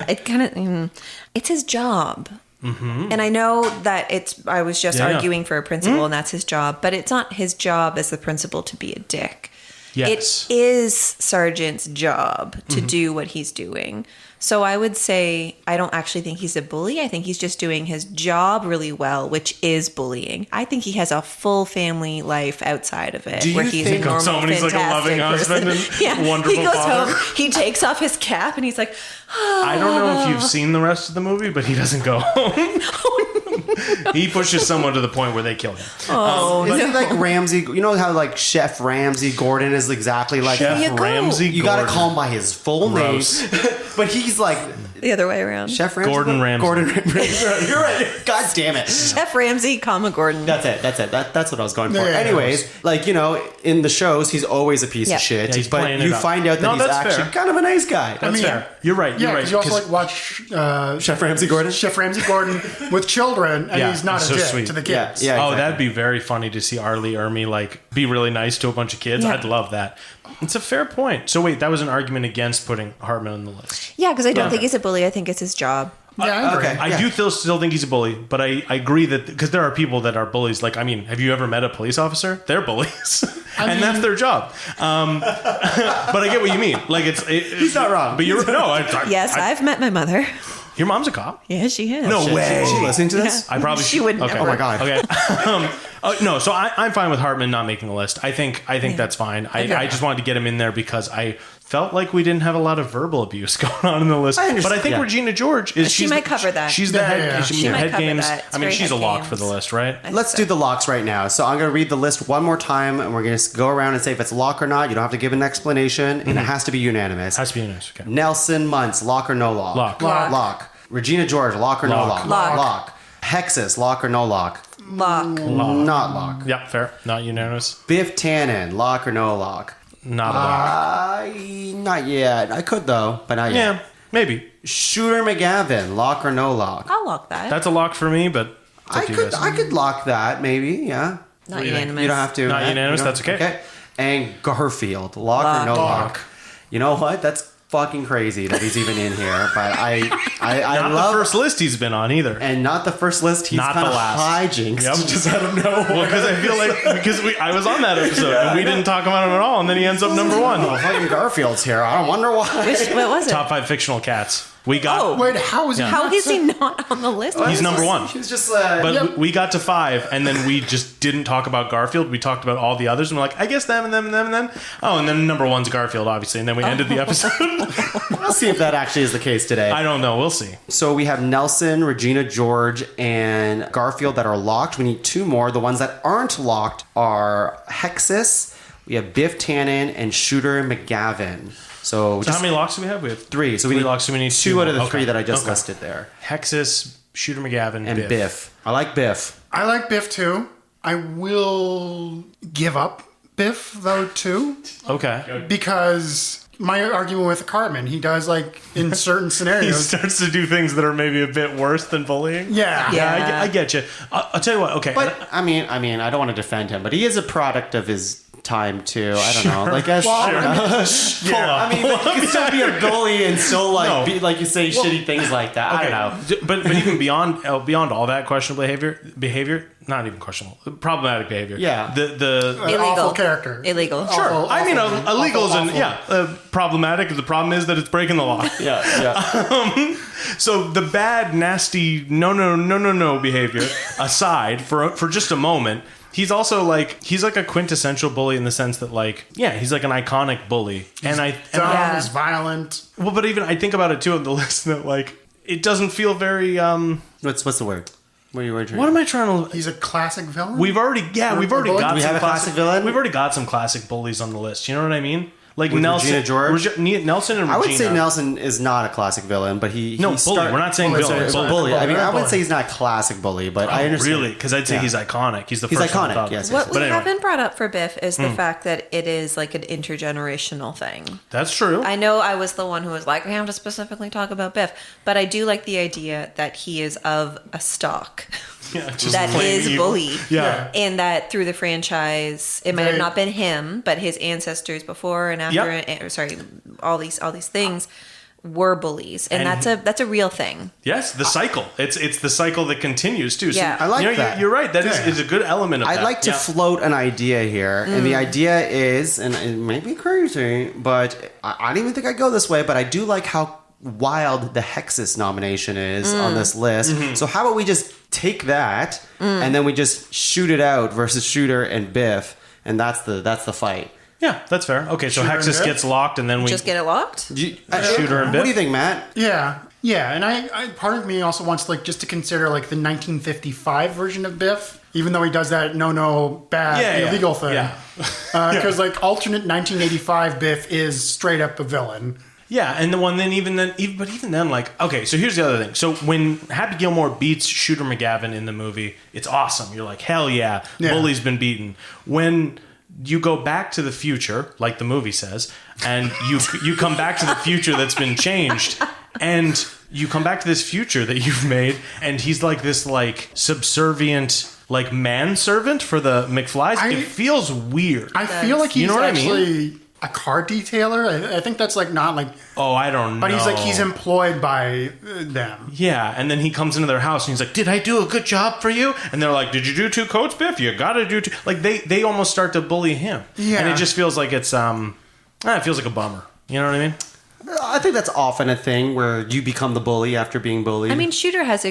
It kind of. It's his job. And I know that I was just arguing for a principal, and that's his job, but it's not his job as the principal to be a dick. Yes. It is Sergeant's job to do what he's doing. So I would say I don't actually think he's a bully. I think he's just doing his job really well, which is bullying. I think he has a full family life outside of it, Do you where he's think a normal, somebody's like a fantastic loving husband person. and wonderful he goes father? home, he takes off his cap, and he's like, I don't know if you've seen the rest of the movie, but he doesn't go home. He pushes someone to the point where they kill him. Is he like Ramsey? You know how like Chef Ramsey Gordon is exactly like Chef you go. Ramsey You got to Gordon. call him by his full Gross. name. But he's like the other way around. Chef Ramsey. Gordon Ramsay. Gordon Ramsay. You're right. God damn it. Chef Ramsey, comma Gordon. That's it. That's what I was going for. Yeah. Anyways, like, you know, in the shows, he's always a piece Yeah. of shit. Yeah, he's but playing it you up. find out that No, he's that's actually fair. kind of a nice guy. That's fair. You're right. Yeah, You're right. because you also 'cause- like watch Chef Ramsey Gordon. Chef Ramsey Gordon with children, and Yeah, he's not a it's so dick sweet. to the Yeah, kids. yeah. Oh, exactly. that'd be very funny to see Arlie Ermy like be really nice to a bunch of kids. Yeah. I'd love that. It's a fair point. So wait, that was an argument against putting Hartman on the list. Yeah, because I don't Yeah. think he's a bully. I think it's his job. Yeah, I agree. okay. I Yeah. do still think he's a bully, but I agree that because there are people that are bullies. Like, I mean, have you ever met a police officer? They're bullies, and that's their job. But I get what you mean. Like, he's not wrong. But you're Yes, I've met my mother. your mom's a cop. Yeah, she is. No way. Is she listening to this? I probably She would Okay. never. Oh my God. Okay. No, so I'm fine with Hartman not making the list. I think that's fine. I just wanted to get him in there because I felt like we didn't have a lot of verbal abuse going on in the list. I understand. But I think Yeah. Regina George is. She she's might the- cover that. She's the head. Yeah. She She might head cover games. that. It's I mean, very she's a head lock games. for the list, right? Let's do the locks right now. So I'm going to read the list one more time, and we're going to go around and say if it's lock or not. You don't have to give an explanation, and it has to be unanimous. Has to be nice. Okay. Nelson Muntz, lock or no lock? Lock. Lock. Lock. Regina George, lock or no Lock. lock? Lock. Hexus, lock or no lock? Lock. Not lock. Yeah, fair. Not unanimous. Biff Tannen, lock or no lock? Not a lock. Not yet. I could though, but not yet. Yeah, maybe. Shooter McGavin, lock or no lock? I'll lock that. That's a lock for me, but it's up to you guys. I could lock that maybe. Yeah. Not do you think? unanimous. You don't have to. Not eh? unanimous, You don't- that's okay. And Garfield, lock or no lock? You know what? That's fucking crazy that he's even in here. But I Not love the first list he's been on either. and not the first list. He's Not kind the of last. hijinks Yep. just out of nowhere. Well, because I feel like I was on that episode and we didn't talk about him at all, and then he ends up number one. Oh, fucking Garfield's here. I wonder why. What was it? Top 5 fictional cats. We got. Wait, how is he? How not is he so- not on the list? He's number one. He was just But we got to 5, and then we just didn't talk about Garfield. We talked about all the others, and we're like, I guess them and them and them and then. Oh, and then number 1's Garfield, obviously, and then we ended the episode. we'll see if that actually is the case today. I don't know. We'll see. So we have Nelson, Regina George, and Garfield that are locked. We need 2 more. The ones that aren't locked are Hexus. We have Biff Tannen and Shooter McGavin. So How many locks do we have? We have 3. So we 3 need locks. So we need 2 out of the more. 3 that I just Okay. listed there. Hexus, Shooter McGavin, And Biff. I like Biff. I like Biff too. I will give up Biff though too, Okay. because my argument with Cartman, he does like in certain He scenarios. starts to do things that are maybe a bit worse than bullying. Yeah. Yeah. I get you. I'll tell you what. Okay. But I mean, I don't want to defend him, but he is a product of his time too. I don't know. Like, I mean, but you can still be a bully and still like No. be like you say shitty things like that. I don't know. But even beyond all that questionable behavior, not even questionable, problematic behavior. Yeah. The Illegal. Awful character. Illegal. sure. Awful, I mean, awful, illegal is awful. problematic. The problem is that it's breaking the law. Yeah. So the bad, nasty, no behavior aside, for just a moment, he's also like he's like a quintessential bully in the sense that he's like an iconic bully, Dumb, Yeah. he's violent. but even I think about it too on the list that it doesn't feel very What's the word? What What am I trying to? He's a classic villain. We've already got. Do we some have a classic villain? We've already got some classic bullies on the list. You know what I mean? Like With Nelson, Regina George? Nelson, and Regina. I would say Nelson is not a classic villain, but he No, he bully. We're not saying Bully, villain. sorry, bully. I mean, I Bully. would say he's not a classic bully, but I understand. Really? Because I'd say Yeah. he's iconic. He's the He's first one I iconic, thought of. yes. What we But anyway. haven't brought up for Biff is the fact that it is like an intergenerational thing. That's true. I know I was the one who was like, I have to specifically talk about Biff, but I do like the idea that he is of a stock Yeah, just that plain is evil. bully. Yeah. And that through the franchise, it might have not been him, but his ancestors before and after, all these things were bullies, and that's a real thing. Yes, the cycle. It's the cycle that continues too. So, Yeah. I like that. You're right. That Yeah. is a good element of I'd that. like to float an idea here, and the idea is, and it may be crazy, but I don't even think I go this way, but I do like how wild the Hexus nomination is on this list. So how about we just take that, and then we just shoot it out versus Shooter and Biff, and that's the fight. Yeah, that's fair. Okay, so Shooter and Hexus Biff? gets locked, and then we Just get it locked. Shooter and Biff? What do you think, Matt? Yeah, and I part of me also wants just to consider the 1955 version of Biff, even though he does that bad illegal thing. Yeah. Because alternate 1985 Biff is straight up a villain. Yeah, and even then, okay, so here's the other thing. So when Happy Gilmore beats Shooter McGavin in the movie, it's awesome. You're like, hell yeah, Yeah. Bully's been beaten. When you go back to the future, like the movie says, and you come back to the future that's been changed, and you come back to this future that you've made, and he's like this subservient manservant for the McFlys. It feels weird. I feel like he's You know what I mean? actually a car detailer. I think that's not Oh, I don't know. but he's employed by them. Yeah, and then he comes into their house and he's like, "Did I do a good job for you?" And they're like, "Did you do 2 coats, Biff? You gotta do 2." They almost start to bully him. Yeah. And it just feels like it's it feels like a bummer. You know what I mean? I think that's often a thing where you become the bully after being bullied. I mean, Shooter has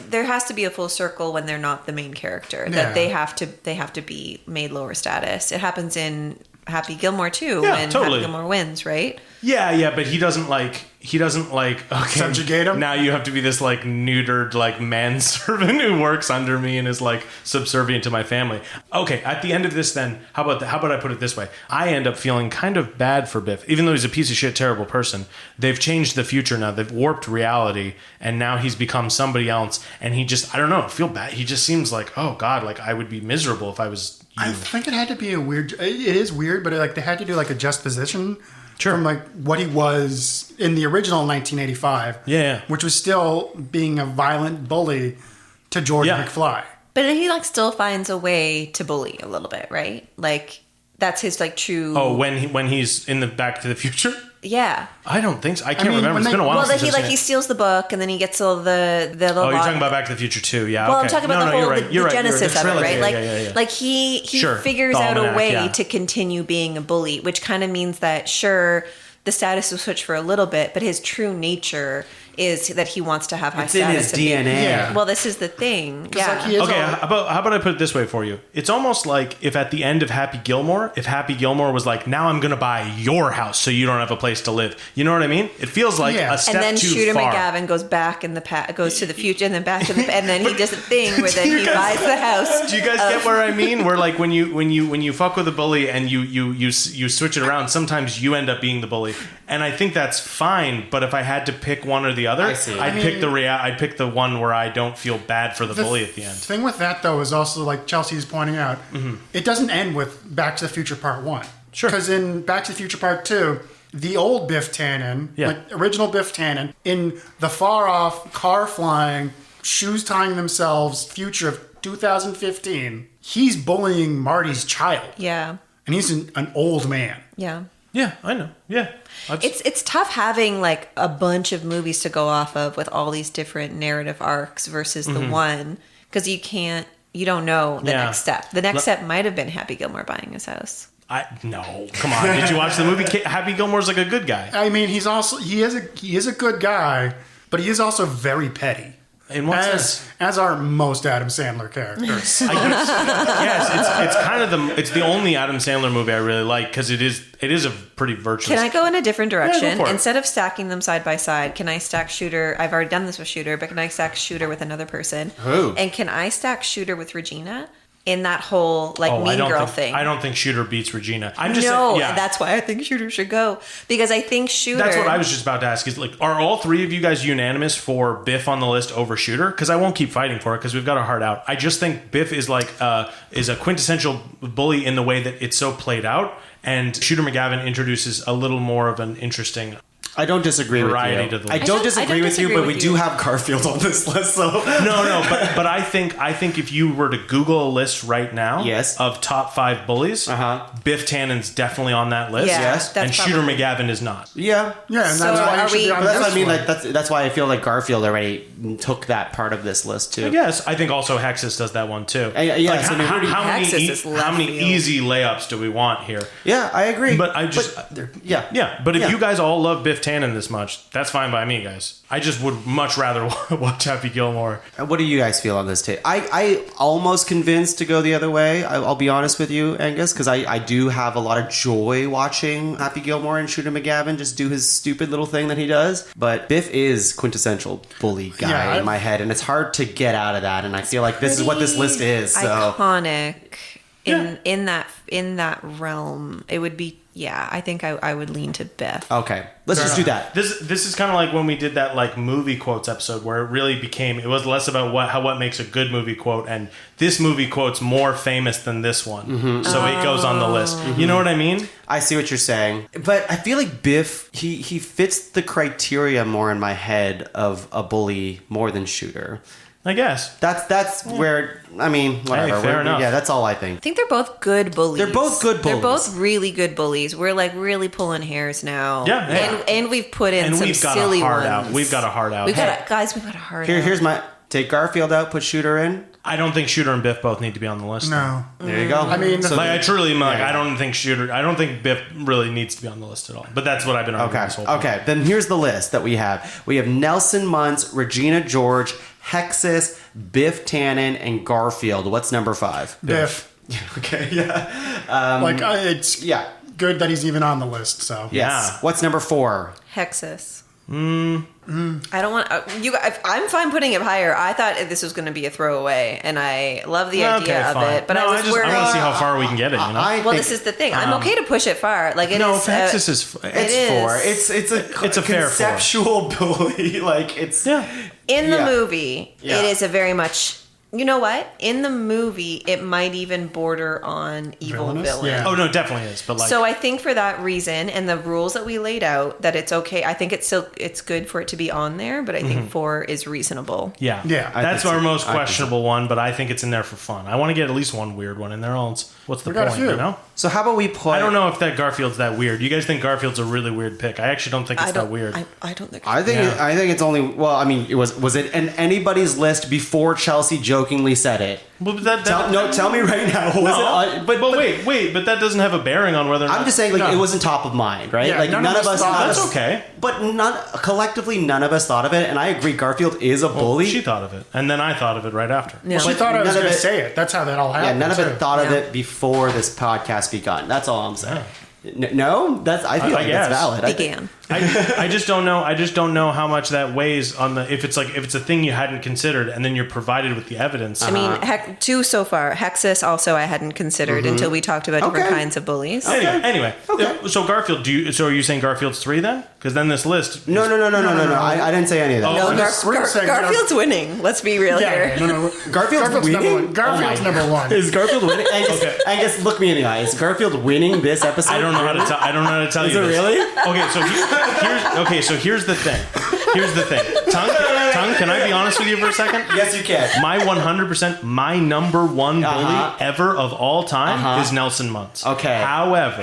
there has to be a full circle when they're not the main character. Yeah. That they have to be made lower status. It happens in Happy Gilmore too, Yeah, when totally. Happy Gilmore wins, right? Yeah, but he doesn't okay, Subjugate him? Now you have to be this neutered manservant who works under me and is subservient to my family. Okay, at the end of this then, how about I put it this way? I end up feeling kind of bad for Biff. Even though he's a piece of shit, terrible person, they've changed the future now. They've warped reality, and now he's become somebody else, and he just, I don't know, feel bad. He just seems like, oh God, I would be miserable if I was you. I think it had to be it is weird, but they had to do a juxtaposition from what he was in the original 1985. Yeah. Which was still being a violent bully to George Yeah. McFly. But he still finds a way to bully a little bit, right? That's his true. Oh, when he's in the Back to the Future? Yeah. I don't think so. I can't mean, remember. when It's been a while Well, since I've seen he it. steals the book and then he gets all the Oh, you're talking about Back to the Future too, yeah. Well, okay. I'm talking about the whole you're right. the You're right. genesis The of it, trilogy. right? Yeah. He Sure. figures The out a almanac, way yeah. to continue being a bully, which kind of means that sure, the status will switch for a little bit, but his true nature is that he wants to have high It's in status. his DNA. Yeah. Well, this is the thing. Yeah. like, he is Okay, all- how about I put it this way for you? It's almost like if at the end of Happy Gilmore, if Happy Gilmore was like, now I'm going to buy your house so you don't have a place to live. You know what I mean? It feels like Yeah. a step and then too Shooter far. McGavin goes back in the past, goes to the future, and then back to the, and then he does a thing where then he buys the house. Do you guys get where I mean? Where like when you fuck with a bully and you switch it around, sometimes you end up being the bully, and I think that's fine. But if I had to pick one or the other, I see. I'd pick the one where I don't feel bad for the bully at the end. thing with that, though, is also like Chelsea's pointing out, it doesn't end with Back to the Future Part 1. Sure. Because in Back to the Future Part 2, the old Biff Tannen, Yeah. like original Biff Tannen, in the far-off, car-flying, shoes-tying themselves future of 2015, he's bullying Marty's child. Yeah. And he's an old man. Yeah. Yeah, I know. Yeah, It's tough having like a bunch of movies to go off of with all these different narrative arcs versus the one, because you don't know the Yeah. next step. The next step might have been Happy Gilmore buying his house. no, come on. Did you watch the movie? Happy Gilmore's like a good guy. I mean, he is a good guy, but he is also very petty. In what sense? As are most Adam Sandler characters. Yes, it's kind of it's the only Adam Sandler movie I really like because it is a pretty virtuous. Can I go in a different direction? for it. Instead of stacking them side by side, can I stack Shooter? I've already done this with Shooter, but can I stack Shooter with another person? Who? And can I stack Shooter with Regina in that whole like I mean don't girl think, thing? I don't think Shooter beats Regina. I'm just No, saying, yeah. that's why I think Shooter should go, because I think Shooter. That's what I was just about to ask. Is like, are all three of you guys unanimous for Biff on the list over Shooter? Because I won't keep fighting for it because we've got a hard out. I just think Biff is like is a quintessential bully in the way that it's so played out, and Shooter McGavin introduces a little more of an interesting. I don't disagree with Variety you. to the I list. don't I disagree don't with you, disagree but with we do you. have Garfield on this list, so No, but I think if you were to Google a list right now, Yes. of top 5 bullies, Biff Tannen's definitely on that list, Yeah, Yes. that's and Shooter probably- McGavin is not. yeah. Yeah, and So that's why are you should be we- on But that's this what I mean. one. Like that's why I feel like Garfield already took that part of this list too. Yes, I think also Hexus does that one too. yes, Like, I mean, how many Hexus is left how many field. easy layups do we want here? Yeah, I agree. But I just yeah. Yeah, but if Yeah. you guys all love Biff Tannen this much, that's fine by me, guys. I just would much rather watch Happy Gilmore. What do you guys feel on this tape? I almost convinced to go the other way. I'll be honest with you, Angus, because I do have a lot of joy watching Happy Gilmore and Shooter McGavin just do his stupid little thing that he does. But Biff is quintessential bully guy Yeah, in my head, and it's hard to get out of that. And I feel like this is what this list is. So iconic in that realm. It would be, yeah. I think I would lean to Biff. okay, let's just do that. This is kind of like when we did that like movie quotes episode where it really became, it was less about what makes a good movie quote, and this movie quote's more famous than this one, so it goes on the list. You know what I mean? I see what you're saying, but I feel like Biff he fits the criteria more in my head of a bully more than Shooter. I guess. That's where I mean, whatever. Hey, fair enough. Yeah, that's all I think. I think they're both good bullies. They're both good They're bullies. both really good bullies. We're like really pulling hairs now. Yeah, yeah. And we've put in And some we've got silly a hard ones. out. We've got a hard out. We've got guys. We've got a hard out. Here's my take Garfield out, put Shooter in. I don't think Shooter and Biff both need to be on the list. No. There you go. I mean, so Like I truly am like, Yeah. I don't think Biff really needs to be on the list at all. But that's what I've been arguing this whole time. Okay, then here's the list that we have. We have Nelson Muntz, Regina George, Hexus, Biff Tannen, and Garfield. What's number 5? Biff. Okay, yeah. It's Yeah. good that he's even on the list, so. Yes. Yeah. What's number 4? Hexus. I don't want you. I'm fine putting it higher. I thought this was going to be a throwaway, and I love the idea of fine. it. But no, I was I worried. want to see how far we can get it. You know? Well, this is the thing. I'm okay to push it far. Like it no, is. Hexus is. It's is. 4. It's a fair 4. conceptual bully. Like it's in the Yeah. movie. Yeah. It is a very much. You know what? In the movie, it might even border on evil Villainous? villain. Yeah. Oh no, it definitely is. But like, So I think for that reason and the rules that we laid out, that it's okay. I think it's good for it to be on there, but I think 4 is reasonable. yeah, Yeah, I that's think our so. most I think questionable one. But I think it's in there for fun. I want to get at least one weird one in there. Else, what's the We got a point? few. You know. So how about we put? I don't know if that Garfield's that weird. You guys think Garfield's a really weird pick? I actually don't think it's that weird. I don't think. I think Yeah. I think it's only. Well, I mean, was it in anybody's list before Chelsea jokingly said it. Well, Tell me right now. But wait, but that doesn't have a bearing on whether or not. I'm just saying, like, it wasn't top of mind, right? Yeah, like, none of us thought. That's okay. But collectively, none of us thought of it, and I agree. Garfield is a bully. She thought of it, and then I thought of it right after. Yeah. She thought I was none of going to it- say it. That's how that all happened. Yeah, none of too. it thought of Yeah. it before this podcast begun. That's all I'm saying. No, I feel like guess. that's valid. Began. I just don't know. I just don't know how much that weighs on the if it's a thing you hadn't considered, and then you're provided with the evidence. I mean, two so far. Hexus also I hadn't considered until we talked about different Okay. kinds of bullies. Anyway, Okay. so Garfield, so are you saying Garfield's 3 then? Because then this list. No. I didn't say any of that. Oh, No, we're just saying, Garfield's winning. Let's be real here. Yeah, no. Garfield's number winning? one. Garfield's number one. Is Garfield winning? Angus, Okay. Angus, look me in the eye. Is Garfield winning this episode? I don't know how to tell. I don't know how to tell Is you it this. really? So here's the thing. Tongue, can I be honest with you for a second? Yes, you can. My 100%, my number one bully ever of all time is Nelson Muntz. Okay. However,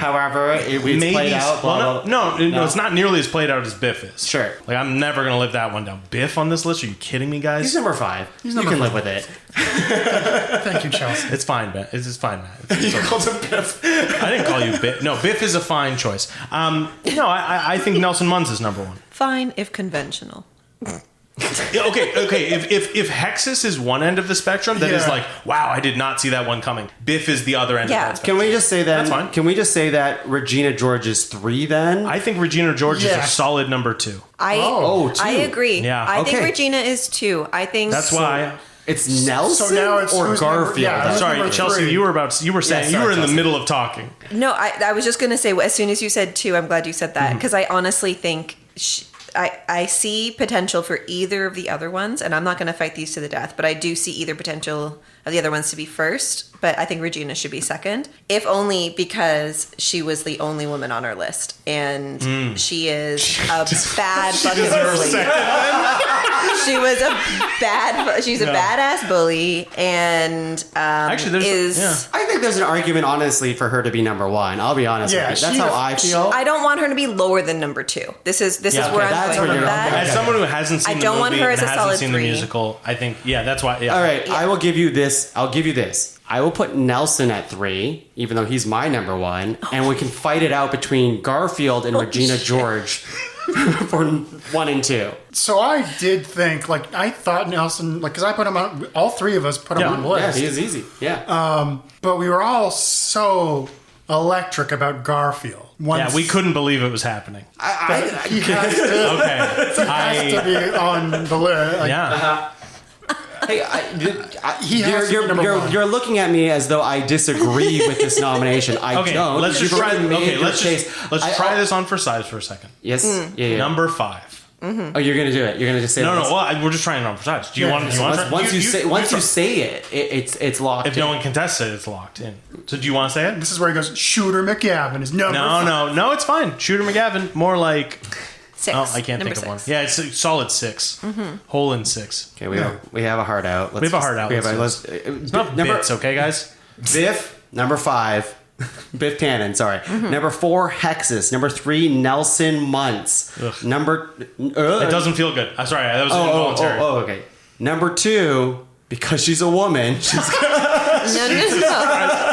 it's played out. Blah, blah. No, it's not nearly as played out as Biff is. Sure. Like, I'm never going to live that one down. Biff on this list? Are you kidding me, guys? He's number 5. You number can live 5. with it. Thank you, Chelsea. It's fine, man. It's fine, man. It's You okay. called him Biff. I didn't call you Biff. No, Biff is a fine choice. No, I think Nelson Muntz is number 1. Fine if conventional. Okay. If Hexus is one end of the spectrum, that is Yeah. like, wow, I did not see that one coming. Biff is the other end Yeah. of that spectrum. Can we just say that? That's fine. Can we just say that Regina George is 3 then? I think Regina George is Yeah. a solid number 2. Oh, 2. I agree. Yeah. I think Okay. Regina is 2. I think That's why. It's Nelson So now it's or who's number- Garfield? yeah, who's Sorry, number Chelsea, 3? you were saying sorry, you were in the Chelsea. middle of talking. No, I was just going to say, as soon as you said 2, I'm glad you said that, because I honestly think I see potential for either of the other ones, and I'm not going to fight these to the death, but I do see either potential of the other ones to be first, but I think Regina should be second, if only because she was the only woman on our list, and she is a bad fucking bully. She's a badass bully, and Actually, I think there's an argument, honestly, for her to be number 1. I'll be honest Yeah, with you. That's how I feel. I don't want her to be lower than number 2. This is where okay, I'm that's going where with you're- that. okay. As someone who hasn't seen I the don't want movie her and as a hasn't solid seen 3. the musical, I think, that's why. Yeah. All right, I will give you this. I'll give you this. I will put Nelson at 3, even though he's my number 1, and we can fight it out between Garfield and Regina George for 1 and 2. So I did think, like, I thought Nelson, like, because I put him on, all 3 of us put him Yeah. on the Yeah, list. he is easy. Yeah. But we were all so electric about Garfield. Yeah, we couldn't believe it was happening. He has to, Okay. has to be on the list. Like, Yeah. Hey, He has to be number 1. you're looking at me as though I disagree with this nomination. I Okay, don't. let's just You've try. already made Okay, your let's case. try this on for size for a second. Yes. Yeah. Number 5. Oh, you're gonna do it. You're gonna just say No, this. no. Well, we're just trying it on for size. Do you Yeah, want? Do you so want? Once you try. say it, it's locked. If in. no one contests it, it's locked in. So do you want to say it? This is where he goes, Shooter McGavin is number 5. No. It's fine. Shooter McGavin, more like. 6. Oh, I can't Number think of one. 6. Yeah, it's a solid 6. Hole in 6. Okay, we have a heart out. We have a heart out. It's not bits, okay, guys? Biff, number 5. Biff Tannen, sorry. Number 4, Hexus. Number 3, Nelson Muntz. Number... It doesn't feel good. I'm sorry, that was involuntary. okay. Number 2, because she's a woman, she's... No.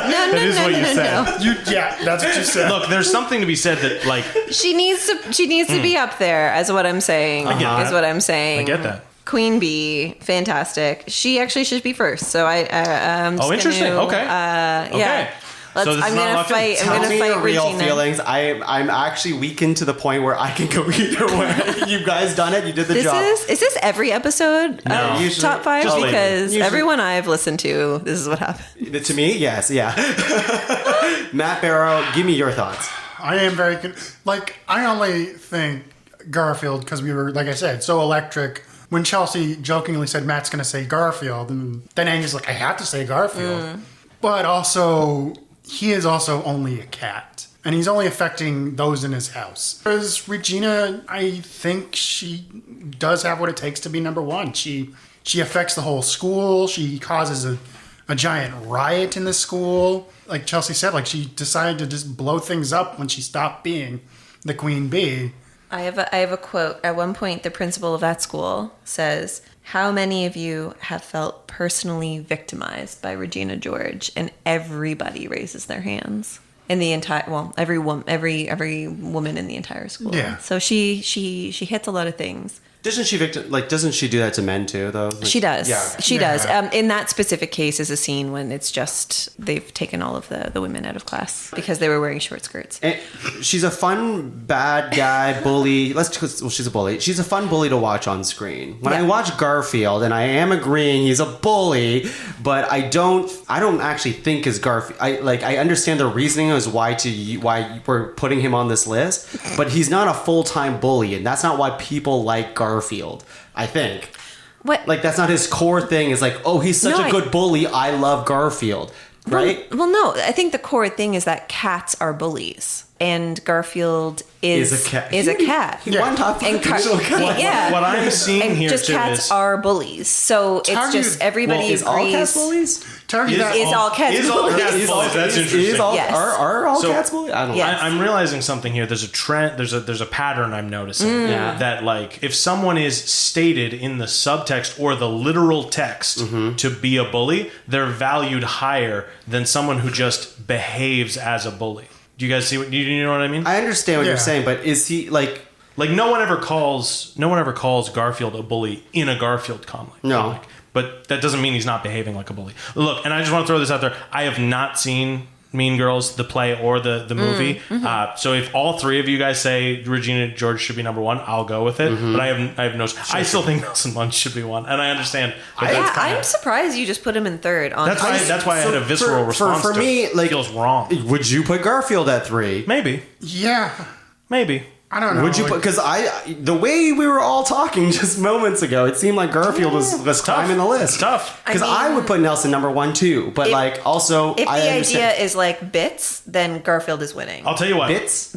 That is what you said. Yeah, that's what you said. Look, there's something to be said that, like, She needs to be up there, is what I'm saying. get that. Is what I'm saying. I get that. Queen Bee, fantastic. She actually should be first. So I'm just interesting. gonna, Okay. Yeah. So this is I'm not gonna locked in. fight. I'm Tell gonna me fight your real Regina. feelings. I'm actually weakened to the point where I can go either way. You guys done it. You did the This job. is this every episode No. of Usually- Top 5? just Because usually- everyone I've listened to, this is what happened. To me, yes, yeah. Matt Barrow, give me your thoughts. I am very... I only think Garfield, because we were, like I said, so electric. When Chelsea jokingly said Matt's going to say Garfield, and then Angus like, I have to say Garfield. But also, he is also only a cat. And he's only affecting those in his house. Whereas Regina, I think she does have what it takes to be number 1. She affects the whole school. She causes a giant riot in the school. Like Chelsea said, like she decided to just blow things up when she stopped being the queen bee. I have a quote. At one point, the principal of that school says, "How many of you have felt personally victimized by Regina George?" And everybody raises their hands. In the entire, every woman in the entire school. Yeah. So she hits a lot of things. Doesn't she do that to men too, though? Like, She does. Yeah. She does. In that specific case is a scene when it's just they've taken all of the women out of class because they were wearing short skirts. And she's a fun bad guy bully. She's a bully. She's a fun bully to watch on screen. When I watch Garfield, and I am agreeing he's a bully, but I don't actually think is Garfield. I understand the reasoning as why we're putting him on this list, but he's not a full-time bully, and that's not why people like Garfield, I think. What? Like, that's not his core thing. Is like, oh, he's such a good bully. I love Garfield. Right? Well, no. I think the core thing is that cats are bullies, and Garfield is a cat. He won top 5 fictional cat. What I'm seeing and here just too cats is are bullies. So it's just everybody is all agrees. cats bullies? Is all cats bullies? That's interesting. Are all cats bullies? I don't know. Yes. I'm realizing something here. There's a trend. There's a pattern I'm noticing that, like, if someone is stated in the subtext or the literal text to be a bully, they're valued higher than someone who just behaves as a bully. Do you guys see what you know what I mean? I understand what you're saying, but is he like no one ever calls Garfield a bully in a Garfield comic? No. But that doesn't mean he's not behaving like a bully. Look, and I just want to throw this out there. I have not seen Mean Girls, the play or the movie. So if all three of you guys say Regina George should be number 1, I'll go with it. But I have no. I still think Nelson Munch should be 1, and I understand. I'm surprised you just put him in 3rd. That's why I had a visceral response. For me, it feels wrong. Would you put Garfield at 3? Maybe. Yeah. Maybe. I don't know. Would you put, because the way we were all talking just moments ago, it seemed like Garfield was climbing the list. It's tough. Because I would put Nelson number 1 too, but also if I the understand. idea is like bits, then Garfield is winning. I'll tell you what. Bits.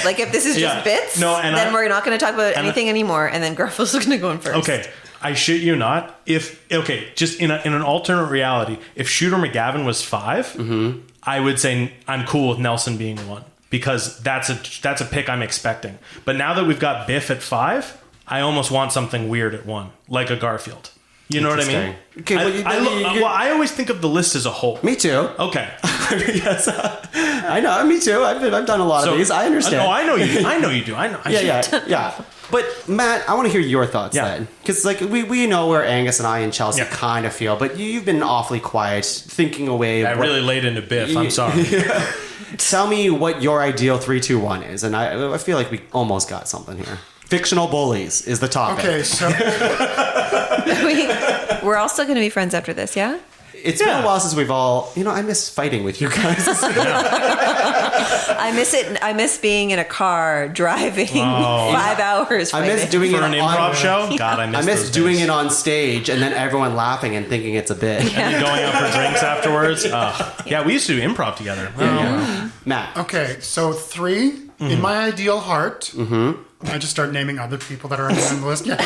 Like if this is just bits, then we're not going to talk about anything anymore, and then Garfield's going to go in first. Okay. I shit you not. Just in an alternate reality, if Shooter McGavin was 5, I would say I'm cool with Nelson being 1. Because that's a pick I'm expecting. But now that we've got Biff at 5, I almost want something weird at 1, like a Garfield. You know what I mean? Okay, I always think of the list as a whole. Me too. Okay. Yes, I know. Me too. I've done a lot of these. I understand. I know you do. I know you do. I know. Yeah. But Matt, I want to hear your thoughts then, because we know where Angus and I and Chelsea kind of feel, but you've been awfully quiet, thinking away. I really laid into Biff. I'm sorry. Tell me what your ideal 3, 2, 1 is, and I feel like we almost got something here. Fictional Bullies is the topic. Okay, so we're all still going to be friends after this, yeah? It's been a while since we've all... I miss fighting with you guys. I miss it. I miss being in a car driving 5 hours. I miss doing For it an improv show. God, I miss doing it on stage and then everyone laughing and thinking it's a bit. And then going out for drinks afterwards. Yeah, we used to do improv together. Matt. okay, so 3 in my ideal heart. I just start naming other people that are on the list. Yeah.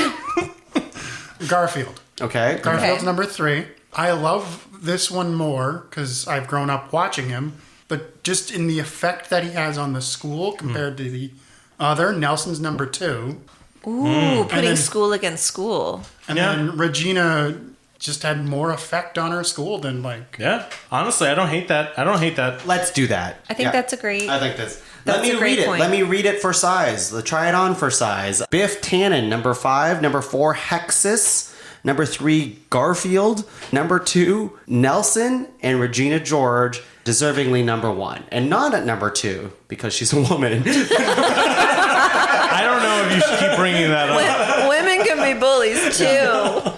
Garfield. Okay. Garfield's number 3. I love this one more because I've grown up watching him, but just in the effect that he has on the school compared to the other, Nelson's number 2. Ooh, putting school against school. And then Regina just had more effect on her school than like... Yeah, honestly, I don't hate that. Let's do that. I think that's a great... I think that's... That's Let me a great read it. point. Let me read it for size. Let's try it on for size. Biff Tannen, number 5. Number 4, Hexus. Number 3, Garfield. Number 2, Nelson. And Regina George, deservingly number 1. And not at number 2, because she's a woman. I don't know if you should keep bringing that up. Women can be bullies too.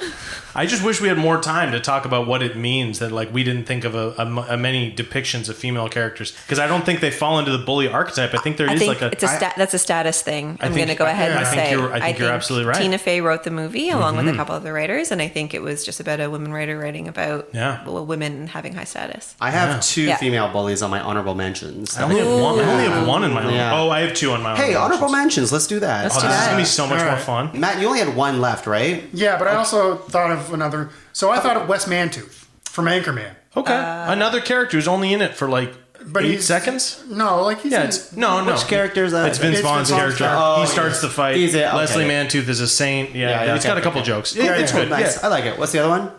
I just wish we had more time to talk about what it means that we didn't think of a many depictions of female characters, because I don't think they fall into the bully archetype. I think that's a status thing. I'm going to go ahead and say. I think you're absolutely right. Tina Fey wrote the movie along with a couple other writers, and I think it was just about a woman writer writing about women having high status. I have 2 female bullies on my honorable mentions. I only have one in my own. Oh, I have 2 on my own. Hey, honorable mentions. Let's do that. This is going to be so much more fun. Matt, you only had 1 left, right? Yeah, but I also thought of I thought of Wes Mantooth from Anchorman. Okay. Another character who's only in it for but 8 he's seconds. No, like he's Yeah, in- it's no. Which character is that? It's Vince It's Vaughn's Vince Vaughn's character. character. Oh, He starts the fight. He's a- okay. Leslie Mantooth is a saint. Yeah, it's got a couple jokes. It's Oh, good. nice. Yeah. I like it. What's the other one?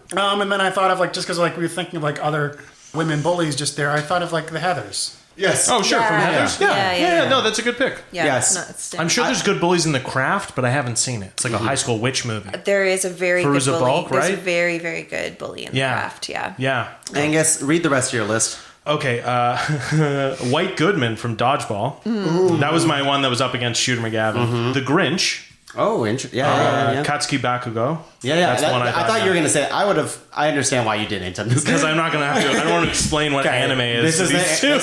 And then I thought of like just because like we were thinking of like other women bullies just there. I thought of like the Heathers. Yes. Oh, sure, from Yeah. Heathers. Yeah. No, that's a good pick. Yeah, Yes. no, it's I'm sure there's good bullies in The Craft, but I haven't seen it. It's like a high school witch movie. there is a very Fairuza good bully. Balk, There's a right? very, very good bully in the craft. Yeah. Yeah. Angus, read the rest of your list. Okay, White Goodman from Dodgeball. That was my one that was up against Shooter McGavin. The Grinch. Oh, interesting. Yeah. Katsuki Bakugo. Yeah. That's the one I thought. you were going to say. I understand why you didn't. Because I'm not going to have to. I don't want to explain what anime is. This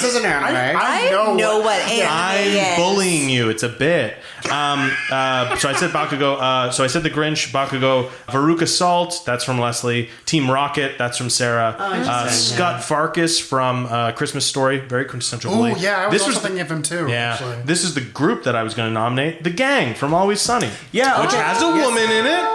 is an anime. I know what anime I'm is. bullying you. It's a bit. So I said Bakugo. So I said the Grinch, Bakugo, Veruca Salt. That's from Leslie. Team Rocket. That's from Sarah. Scott Farkas from Christmas Story. Very quintessential Oh bully. yeah, I was This also thinking of him too. Yeah, actually. this is the group that I was going to nominate. The Gang from Always Sunny. Yeah, which okay. has a woman in it.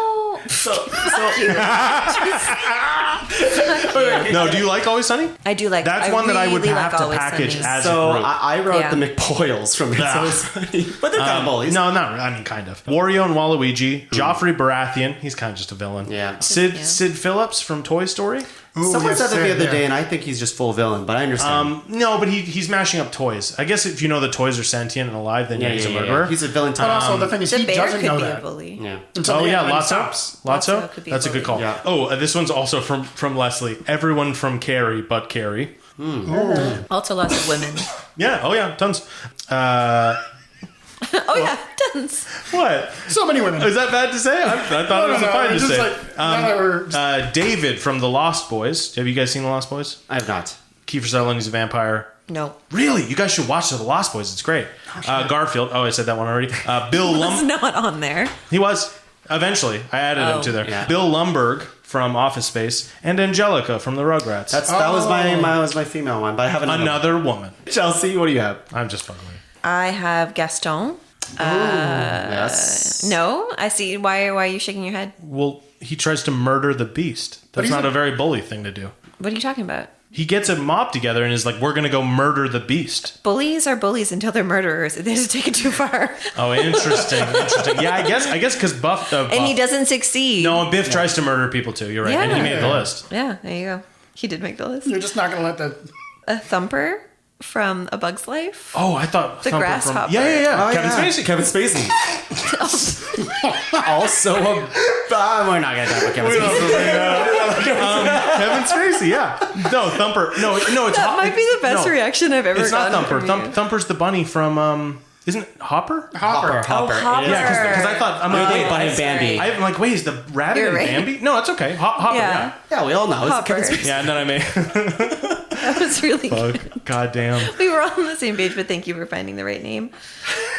No, do you like Always Sunny? I do like. That's I one that I would really have like to Always package Sunny. as So a group. I wrote Yeah. the McBoyles from It's Ah. Always Sunny, but they're kind of bullies. No, not really. I mean, kind of. Wario and Waluigi. Joffrey Baratheon. He's kind of just a villain. Yeah. Sid Phillips from Toy Story. Ooh, Someone yes, said that the Sid, other yeah. day, and I think he's just full villain. But I understand. No, but he's mashing up toys. I guess if you know the toys are sentient and alive, then he's a murderer. He's a villain. But also the thing is, The he bear doesn't could know be that. a bully. Yeah. Until Oh the yeah, end when he Lotso. stops. Lotso. could be That's a good call. Yeah. Oh, this one's also from Leslie. Everyone from Carrie, but Carrie. Also, lots of women. Yeah. Oh yeah, tons. Oh yeah, tons. What? So many women. Is that bad to say? I thought it was fine to it's just say. like, now that we're- David from The Lost Boys. Have you guys seen The Lost Boys? I have not. Kiefer Sutherland, he's a vampire. No, Really? You guys should watch The Lost Boys. It's great. Garfield. Oh, I said that one already. Bill it's not on there. He was. Eventually. I added him to there. Yeah. Bill Lumberg from Office Space. And Angelica from The Rugrats. That was my female one, but I have another woman. Chelsea, what do you have? I'm just fucking with you. I have Gaston. Yes. No, I see. Why are you shaking your head? Well, he tries to murder the beast. That's he's not a- a very bully thing to do. What are you talking about? He gets a mob together and is like, we're going to go murder the beast. Bullies are bullies until they're murderers. They just take it too far. Oh, interesting. Yeah, I guess because Buff... And he doesn't succeed. No, Biff tries to murder people too. You're right. And he Yeah. made the list. Yeah, there you go. He did make the list. You're just not going to let that. A Thumper from A Bug's Life. Oh, I thought... The Thumper grasshopper. Yeah. Oh, Kevin yeah. Spacey. Kevin Spacey. Also, we're not gonna talk about Kevin Spacey. Kevin Spacey, yeah. No, Thumper. No, it's... That might be the best no, reaction I've ever It's not gotten Thumper. from you. Thumper's the bunny from... Isn't it Hopper? Hopper. Hopper. Yeah, because I thought... I'm like, They're wait, Bunny and Bambi. I'm like, wait, is the rabbit You're and right. Bambi? No, it's okay. Hopper, yeah. Yeah, we all know. It's Hopper. Kevin Spacey. Yeah, and then I made... That was really good. God damn. We were all on the same page, but thank you for finding the right name.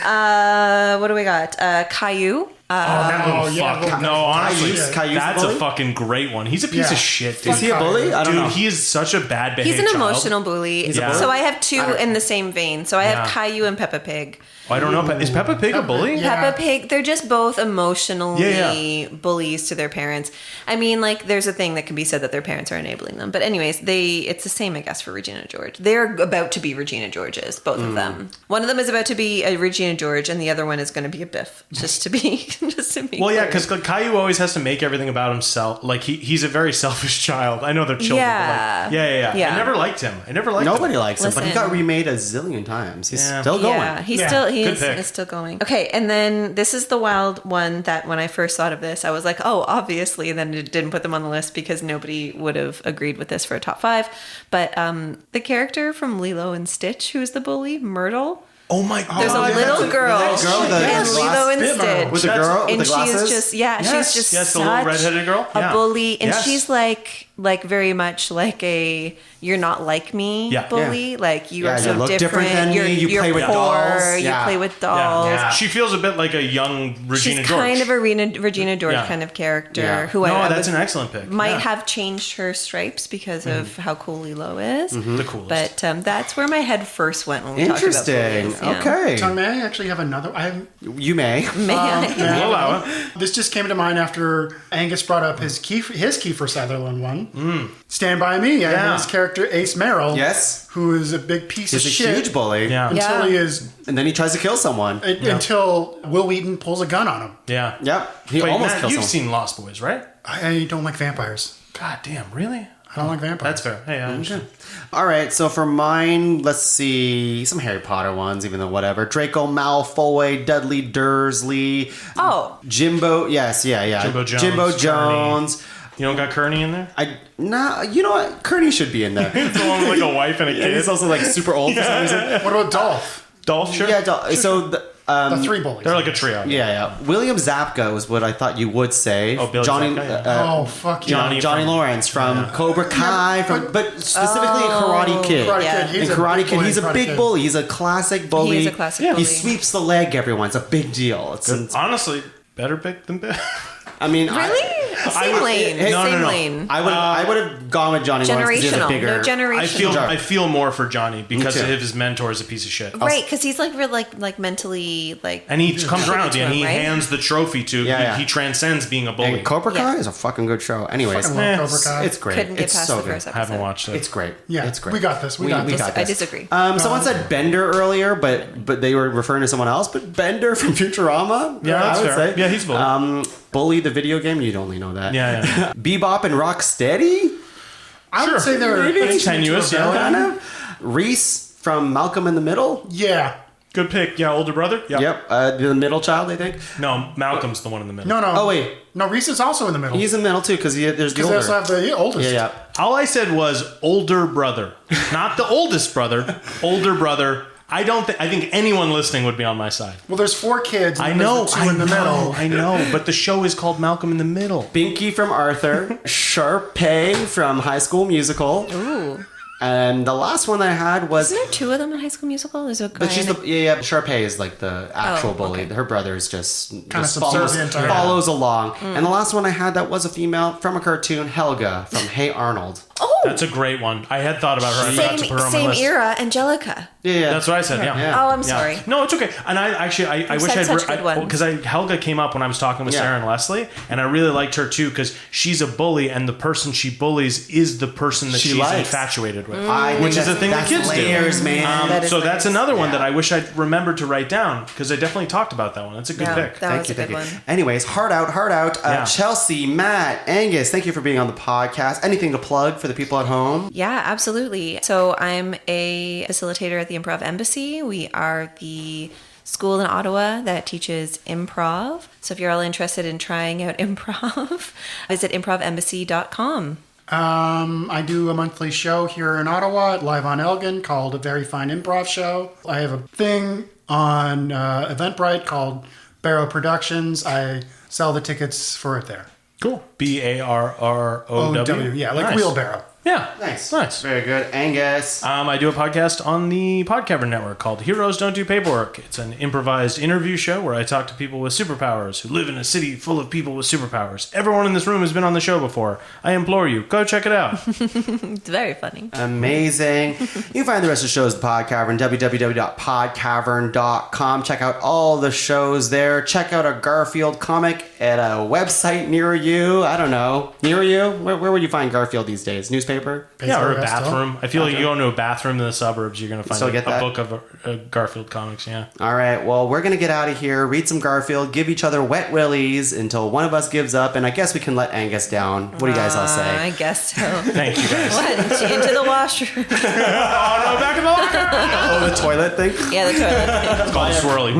What do we got? Caillou. That little yeah, fuck. No, honestly, Caillou's that's a bully? fucking great one. He's a piece Yeah. of shit, dude. Is he a bully? I don't Dude, know. he is such a bad behaved He's an child. emotional bully. He's a bully? So I have two in the same vein. So I have Yeah. Caillou and Peppa Pig. Oh, I don't know. Is Peppa Pig a bully? Yeah. Peppa Pig, they're just both emotionally Yeah. bullies to their parents. I mean, like, there's a thing that can be said that their parents are enabling them. But anyways, it's the same, I guess, for Regina George. They're about to be Regina Georges, both of them. One of them is about to be a Regina George, and the other one is going to be a Biff. Just to be Well, yeah, clear. because Caillou always has to make everything about himself. Like, he's a very selfish child. I know they're children. Yeah. But like, yeah. Yeah. I never liked him. Nobody him. likes him, but he Listen. got remade a zillion times. He's Yeah. still going. Yeah, he's Yeah, still good pick. is still going. Okay, and then this is the wild one that when I first thought of this, I was like, oh, obviously. And then it didn't put them on the list because nobody would have agreed with this for a top 5. But the character from Lilo and Stitch, who's the bully, Myrtle. Oh my God. There's a little girl little girl with the in glass- Lilo and Bit Stitch. With the girl with and the she glasses? is just Yes, she's just yes, the such little redheaded girl. a Yeah. bully, and Yes. she's like very much like a you're not like me Yeah. bully. Like you Yeah, are you so look different than You're, me, you you're play with poor. dolls. You Yeah. play with dolls. Yeah. She feels a bit like a young Regina She's George. kind of a Regina George Yeah. kind of character Yeah. who No, I that's would- an excellent pick. might Yeah. have changed her stripes because of how cool Lilo is. The coolest. But that's where my head first went when we talked about Interesting. bullies. Yeah. Okay. Tongue, may I actually have another? You may. May I? We'll allow it. This just came to mind after Angus brought up his Kiefer Sutherland one. Stand By Me. I have his character Ace Merrill. Yes. Who is a big piece He's of a shit. huge bully. Yeah. Until he is... And then he tries to kill someone. Until Will Wheaton pulls a gun on him. Yeah. Yep. He Wait, almost Matt, kills you've someone. seen Lost Boys, right? I don't like vampires. God damn, really? I don't like vampires. That's fair. Hey, I understand. All right, so for mine, let's see some Harry Potter ones, even though whatever. Draco Malfoy, Dudley Dursley, Jimbo. Yes, yeah. Jimbo Jones. Jimbo Jones. You don't got Kearney in there? You know what? Kearney should be in there. It's the one with like a wife and a kid. He's also like super old for some reason. What about Dolph? Dolph, sure. Yeah, so The three bullies. They're like a trio. yeah. William Zabka was what I thought you would say. Oh, Billy Johnny. Zabka, yeah. Oh, fuck yeah. Johnny Lawrence from Cobra Kai, but specifically in Karate Kid. Karate Yeah. Kid. In Karate big Kid, bully he's in a Karate big Kid. bully. He's a classic bully. He is a classic He bully. sweeps the leg everyone. It's a big deal. It's Honestly, better pick than Bill. I mean, Really? Same lane. No, Same no. lane. I would have gone with Johnny Lawrence because he has a Generational. bigger. No generational. I feel more for Johnny because Me too. his mentor is a piece of shit. Right, because he's like real, like mentally like. And he comes around and he right? hands the trophy to. Yeah. He transcends being a bully. And Cobra Kai Yeah. is a fucking good show. Anyways, Fucking love Cobra Kai. it's great. Couldn't get It's past so the good. first episode. Haven't watched it. It's great. Yeah, it's great. we got this. We got this. got I this. disagree. Someone said Bender earlier, but they were referring to someone else. But Bender from Futurama. Yeah, that's I would fair. say. Yeah, he's a bully. Bully the video game. You'd only know that. Yeah. Bebop and Rocksteady. I would say they're Maybe tenuous, yeah. Kind of. Reese from Malcolm in the Middle. Yeah. Good pick. Yeah, older brother. Yeah. Yep. The middle child, I think. No, Malcolm's the one in the middle. No. Oh wait, No, Reese is also in the middle. he's in the middle too because there's the Because they older. also have the oldest. Yeah. All I said was older brother, not the oldest brother. Older brother. I think anyone listening would be on my side. Well, there's 4 kids. And I know. There's the 2 in the middle. I know. But the show is called Malcolm in the Middle. Binky from Arthur. Sharpay from High School Musical. Ooh. And the last one I had was. Isn't there 2 of them in High School Musical? There's a guy. But she's and the a- Sharpay is like the actual bully. okay. Her brother is just subservient to her. follows along. And the last one I had that was a female from a cartoon, Helga from Hey Arnold. Oh, That's a great one. I had thought about her. I forgot to put her on my same list. era, Angelica. Yeah, That's what I said. Yeah. Yeah. Oh, I'm Yeah. sorry. No, it's okay. And I wish said I'd such good ones. because Helga came up when I was talking with Yeah. Sarah and Leslie, and I really liked her too because she's a bully, and the person she bullies is the person that She she's likes. infatuated with, I think which is the thing that that's kids layers, do. man. That is So that's nice. another one Yeah. that I wish I'd remembered to write down because I definitely talked about that one. That's a good Yeah, pick. that was a good one. Anyways, heart out. Yeah. Chelsea, Matt, Angus, thank you for being on the podcast. Anything to plug for the people at home? Yeah, absolutely. So I'm a facilitator at the Improv Embassy. We are the school in Ottawa that teaches improv. So if you're all interested in trying out improv, visit improvembassy.com. I do a monthly show here in Ottawa at Live on Elgin called A Very Fine Improv Show. I have a thing on Eventbrite called Barrow Productions. I sell the tickets for it there. Cool. BARROW. OW, yeah, like Nice. wheelbarrow. Yeah. Nice. Nice. Very good. Angus. I do a podcast on the Podcavern Network called Heroes Don't Do Paperwork. It's an improvised interview show where I talk to people with superpowers who live in a city full of people with superpowers. Everyone in this room has been on the show before. I implore you, go check it out. It's very funny. Amazing. You can find the rest of the shows at Podcavern, www.podcavern.com. Check out all the shows there. Check out a Garfield comic at a website near you. I don't know. Near you? Where would you find Garfield these days? Newspaper? Yeah, or a Still? bathroom. I feel like you go into a bathroom in the suburbs, you're going to find Still a get that? book of Garfield comics, yeah. All right. Well, we're going to get out of here, read some Garfield, give each other wet willies until one of us gives up, and I guess we can let Angus down. What do you guys all say? I guess so. Thank you, guys. What? Into the washroom. Oh, no, back in the locker! Oh, the toilet thing? Yeah, the toilet. It's called swirly.